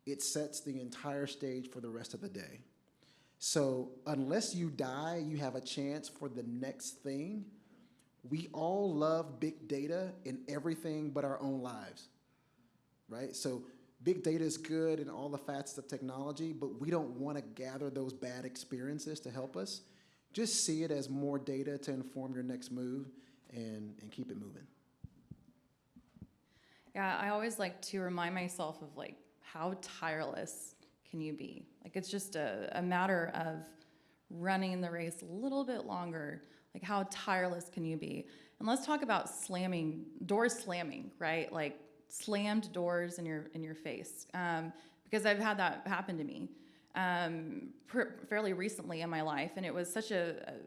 it sets the entire stage for the rest of the day. So unless you die, you have a chance for the next thing. We all love big data in everything but our own lives, right? So big data is good in all the facets of technology, but we don't want to gather those bad experiences to help us. Just see it as more data to inform your next move and keep it moving.
Yeah, I always like to remind myself of like, how tireless can you be? Like, it's just a matter of running the race a little bit longer. Like, how tireless can you be? And let's talk about doors slamming, right? Like slammed doors in your face. Because I've had that happen to me fairly recently in my life, and it was such a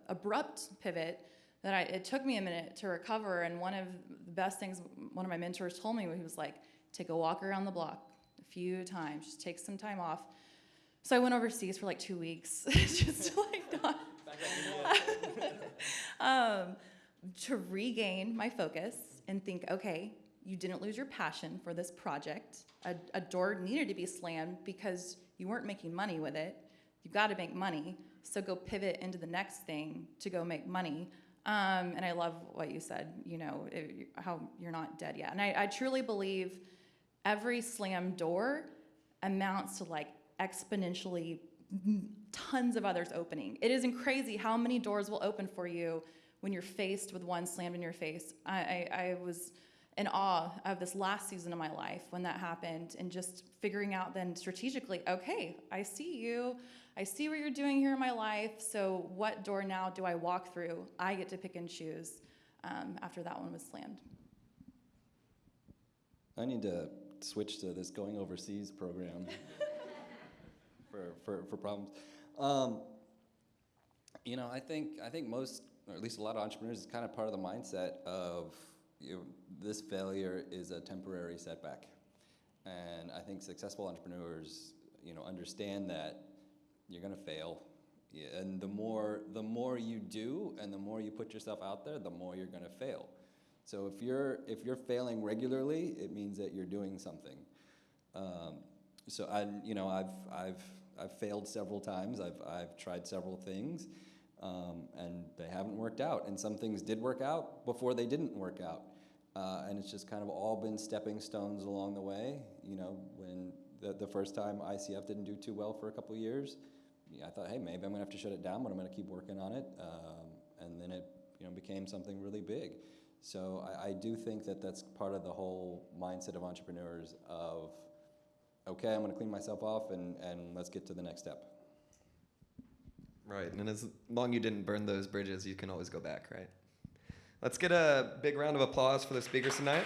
abrupt pivot that it took me a minute to recover. And one of the best things one of my mentors told me, he was like, take a walk around the block a few times, just take some time off. So I went overseas for like 2 weeks, just to like not, to regain my focus and think, okay, you didn't lose your passion for this project. A door needed to be slammed because you weren't making money with it. You got to make money, so go pivot into the next thing to go make money. And I love what you said, how you're not dead yet. And I truly believe every slammed door amounts to like exponentially tons of others opening. It isn't crazy how many doors will open for you when you're faced with one slammed in your face. I was in awe of this last season of my life when that happened, and just figuring out then strategically, okay, I see you. I see what you're doing here in my life, so what door now do I walk through? I get to pick and choose after that one was slammed.
I need to switch to this going overseas program for problems. I think most, or at least a lot of entrepreneurs, is kind of part of the mindset of this failure is a temporary setback, and I think successful entrepreneurs, understand that you're gonna fail, and the more you do, and the more you put yourself out there, the more you're gonna fail. So if you're failing regularly, it means that you're doing something. So I've failed several times. I've tried several things, and they haven't worked out. And some things did work out before they didn't work out. And it's just kind of all been stepping stones along the way. When the first time ICF didn't do too well for a couple of years, I thought, hey, maybe I'm gonna have to shut it down, but I'm gonna keep working on it. And then it became something really big. So I do think that that's part of the whole mindset of entrepreneurs of, okay, I'm gonna clean myself off and let's get to the next step.
Right, and as long as you didn't burn those bridges, you can always go back, right? Let's get a big round of applause for the speakers tonight.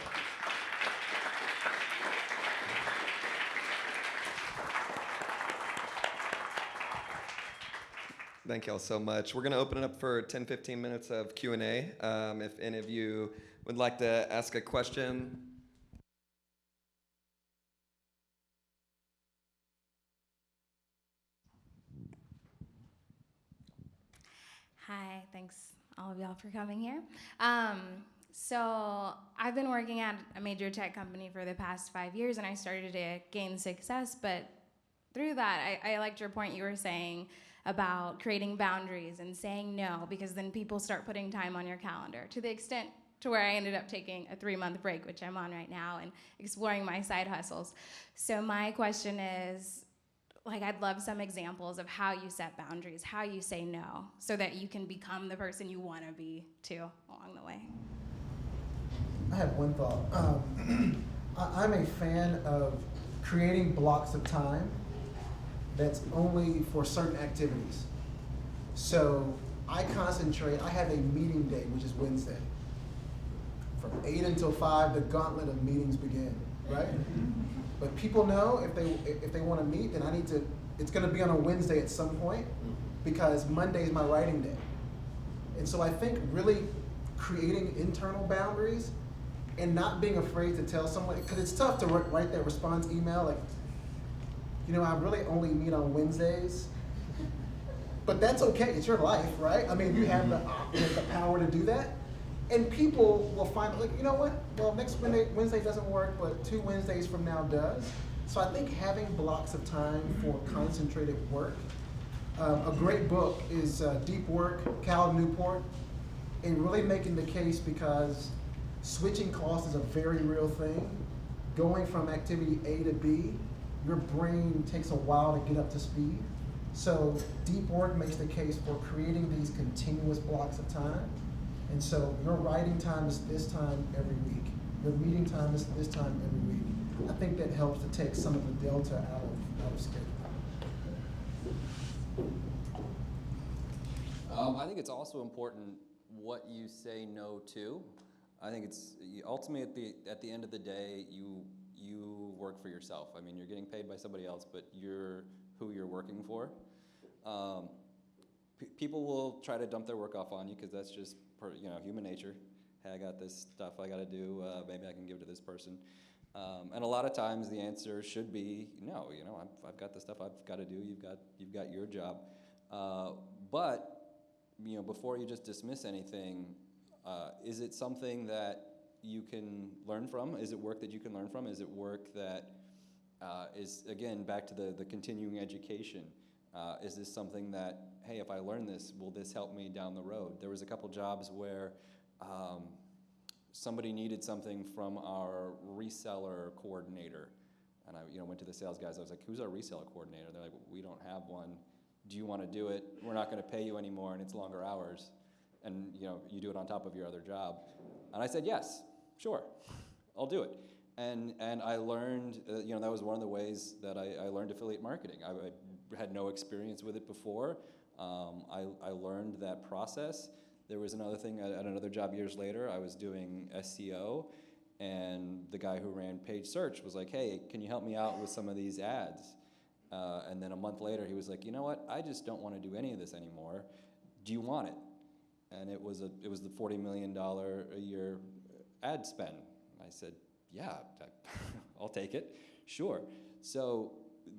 Thank you all so much. We're going to open it up for 10, 15 minutes of Q&A. If any of you would like to ask a question.
Hi, thanks all of y'all for coming here. So I've been working at a major tech company for the past 5 years, and I started to gain success, but through that, I liked your point you were saying about creating boundaries and saying no, because then people start putting time on your calendar, to the extent to where I ended up taking a 3-month break, which I'm on right now, and exploring my side hustles. So my question is, I'd love some examples of how you set boundaries, how you say no, so that you can become the person you want to be too along the way.
I have one thought. I'm a fan of creating blocks of time that's only for certain activities. So I have a meeting day, which is Wednesday. From 8 until 5, the gauntlet of meetings begin, right? But people know if they want to meet, then it's gonna be on a Wednesday at some point, because Monday is my writing day. And so I think really creating internal boundaries and not being afraid to tell someone, because it's tough to write that response email, I really only meet on Wednesdays. But that's okay, it's your life, right? I mean, you have the power to do that. And people will find, you know what? Well, next Wednesday doesn't work, but 2 Wednesdays from now does. So I think having blocks of time for concentrated work. A great book is Deep Work, Cal Newport, and really making the case, because switching costs is a very real thing. Going from activity A to B, your brain takes a while to get up to speed. So Deep Work makes the case for creating these continuous blocks of time. And so your writing time is this time every week. Your meeting time is this time every week. I think that helps to take some of the delta out of schedule.
I think it's also important what you say no to. I think it's ultimately at the end of the day, you work for yourself. I mean, you're getting paid by somebody else, but you're who you're working for. People will try to dump their work off on you, because that's just human nature. Hey, I got this stuff I got to do. Maybe I can give it to this person. And a lot of times the answer should be no. I've got the stuff I've got to do. You've got your job. But before you just dismiss anything, is it something that you can learn from? Is it work that you can learn from? Is it work that is, again, back to the continuing education? Is this something that, hey, if I learn this, will this help me down the road? There was a couple jobs where somebody needed something from our reseller coordinator. And I went to the sales guys. I was like, who's our reseller coordinator? They're like, we don't have one. do you want to do it? We're not going to pay you anymore, and it's longer hours, and you do it on top of your other job. And I said, yes, sure, I'll do it. And I learned, that was one of the ways that I learned affiliate marketing. I had no experience with it before. I learned that process. There was another thing at another job years later. I was doing SEO, and the guy who ran page search was like, hey, can you help me out with some of these ads? And then a month later, he was like, you know what? I just don't want to do any of this anymore. Do you want it? And it was the $40 million a year ad spend. I said, yeah, I'll take it. Sure. So,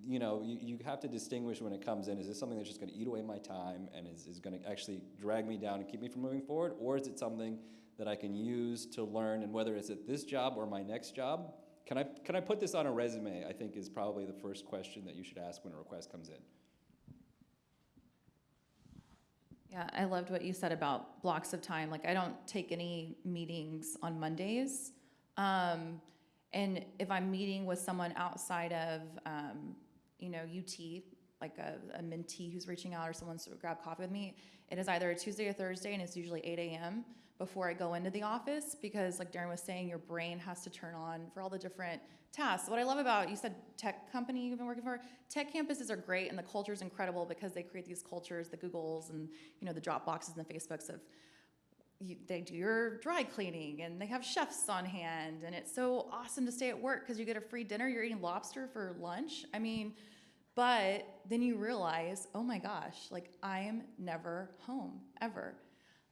you have to distinguish when it comes in. Is this something that's just going to eat away my time and is going to actually drag me down and keep me from moving forward? Or is it something that I can use to learn, and whether it's at this job or my next job, can I put this on a resume, I think is probably the first question that you should ask when a request comes in.
Yeah, I loved what you said about blocks of time. Like, I don't take any meetings on Mondays. And if I'm meeting with someone outside of, UT, like a mentee who's reaching out or someone's to grab coffee with me, it is either a Tuesday or Thursday, and it's usually 8 a.m. before I go into the office, because like Darren was saying, your brain has to turn on for all the different tasks. What I love about, you said tech company you've been working for, tech campuses are great, and the culture is incredible because they create these cultures, the Googles and the Dropboxes and the Facebooks of, they do your dry cleaning, and they have chefs on hand, and it's so awesome to stay at work because you get a free dinner. You're eating lobster for lunch. But then you realize, oh my gosh, like I am never home ever.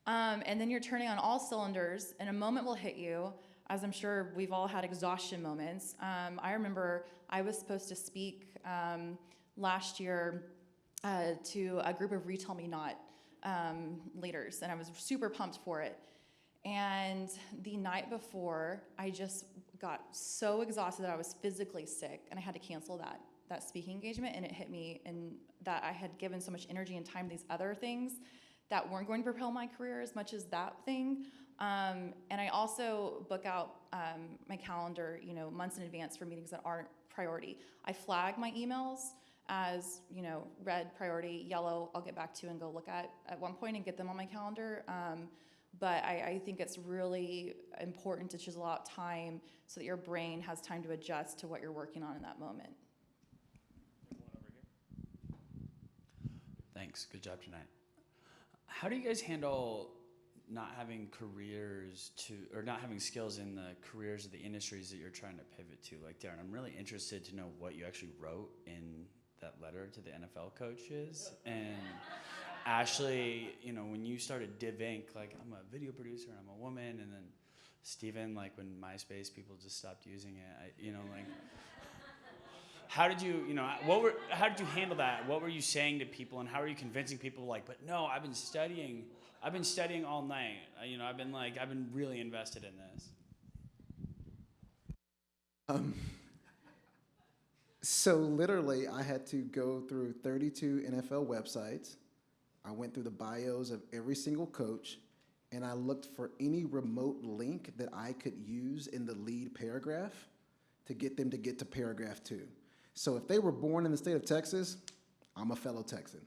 And then you're turning on all cylinders, and a moment will hit you, as I'm sure we've all had exhaustion moments. I remember I was supposed to speak last year to a group of Retail Me Not leaders, and I was super pumped for it. And the night before, I just got so exhausted that I was physically sick, and I had to cancel that speaking engagement, and it hit me, and that I had given so much energy and time to these other things that weren't going to propel my career as much as that thing. And I also book out my calendar, months in advance for meetings that aren't priority. I flag my emails as, red priority, yellow I'll get back to and go look at one point and get them on my calendar. But I think it's really important to chisel out time so that your brain has time to adjust to what you're working on in that moment.
Thanks. Good job tonight. How do you guys handle not having not having skills in the careers or the industries that you're trying to pivot to? Like, Darren, I'm really interested to know what you actually wrote in that letter to the NFL coaches. And Ashley, when you started Div Inc., like, I'm a video producer, I'm a woman, and then Steven, like, when MySpace, people just stopped using it, how did you, how did you handle that? What were you saying to people, and how are you convincing people, like, but no, I've been studying all night. I've been really invested in this.
So literally, I had to go through 32 NFL websites. I went through the bios of every single coach, and I looked for any remote link that I could use in the lead paragraph to get them to get to paragraph 2. So if they were born in the state of Texas, I'm a fellow Texan.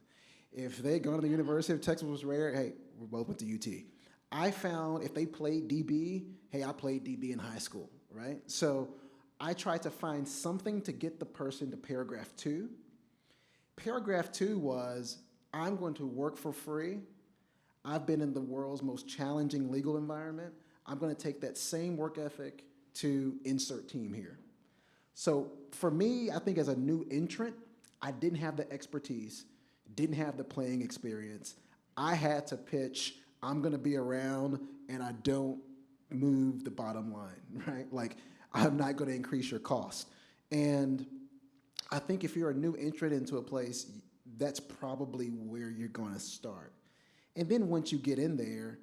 If they gone to the University of Texas was rare, hey, we both went to UT. I found if they played DB, hey, I played DB in high school, right? So I tried to find something to get the person to paragraph 2. Paragraph 2 was, I'm going to work for free. I've been in the world's most challenging legal environment. I'm going to take that same work ethic to insert team here. So for me, I think as a new entrant, I didn't have the expertise, didn't have the playing experience. I had to pitch, I'm going to be around, and I don't move the bottom line, right? Like, I'm not going to increase your cost. And I think if you're a new entrant into a place, that's probably where you're going to start. And then once you get in there,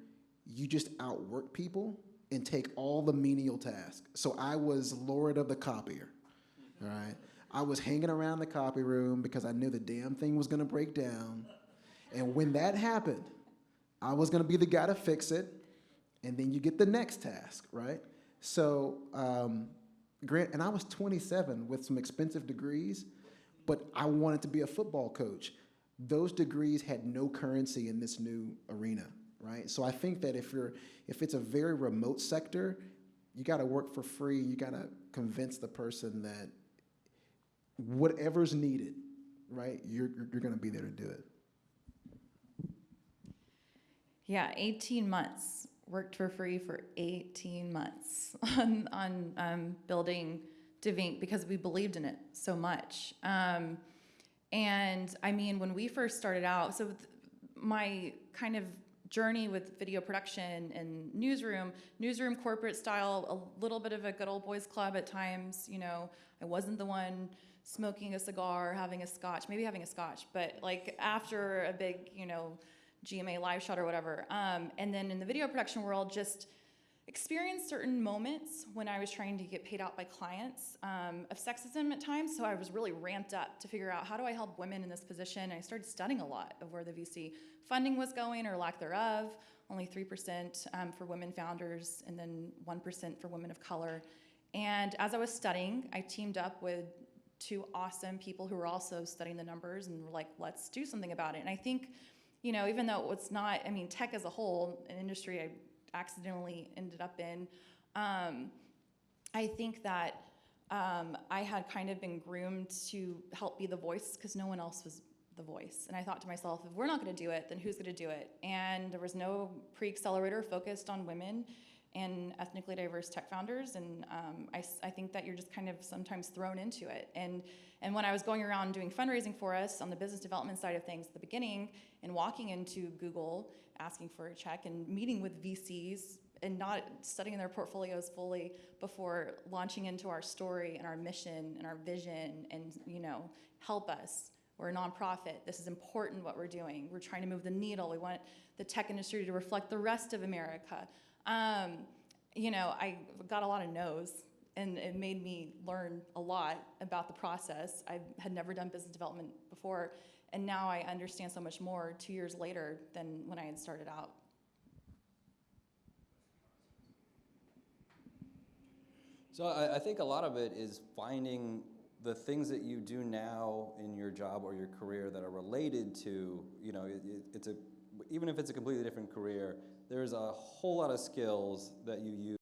you just outwork people and take all the menial tasks. So I was Lord of the copier, all right? I was hanging around the copy room because I knew the damn thing was going to break down. And when that happened, I was going to be the guy to fix it. And then you get the next task, right? So, Grant, and I was 27 with some expensive degrees, but I wanted to be a football coach. those degrees had no currency in this new arena, right? So I think that if it's a very remote sector, you got to work for free. You got to convince the person that whatever's needed, right? You're going to be there to do it.
Yeah, 18 months. Worked for free for 18 months on building Devink because we believed in it so much. And I mean, when we first started out, so my kind of journey with video production and newsroom corporate style, a little bit of a good old boys club at times. You know, I wasn't the one smoking a cigar, having a scotch, maybe having a scotch, but like after a big, you know, GMA live shot or whatever. And then in the video production world, just experienced certain moments when I was trying to get paid out by clients of sexism at times. So I was really ramped up to figure out how do I help women in this position. I started studying a lot of where the VC funding was going or lack thereof. Only 3% for women founders and then 1% for women of color. And as I was studying, I teamed up with two awesome people who were also studying the numbers and were like, let's do something about it. And I think, you know, even though it's not, I mean, tech as a whole, an industry I accidentally ended up in, I think that I had kind of been groomed to help be the voice because no one else was the voice. And I thought to myself, if we're not going to do it, then who's going to do it? And there was no pre-accelerator focused on women and ethnically diverse tech founders. And I think that you're just kind of sometimes thrown into it. And when I was going around doing fundraising for us on the business development side of things at the beginning and walking into Google, asking for a check and meeting with VCs and not studying their portfolios fully before launching into our story and our mission and our vision and, you know, help us. We're a nonprofit. This is important what we're doing. We're trying to move the needle. We want the tech industry to reflect the rest of America. You know, I got a lot of no's, and it made me learn a lot about the process. I had never done business development before, and now I understand so much more 2 years later than when I had started out.
So I think a lot of it is finding the things that you do now in your job or your career that are related to, you know, even if it's a completely different career, there's a whole lot of skills that you use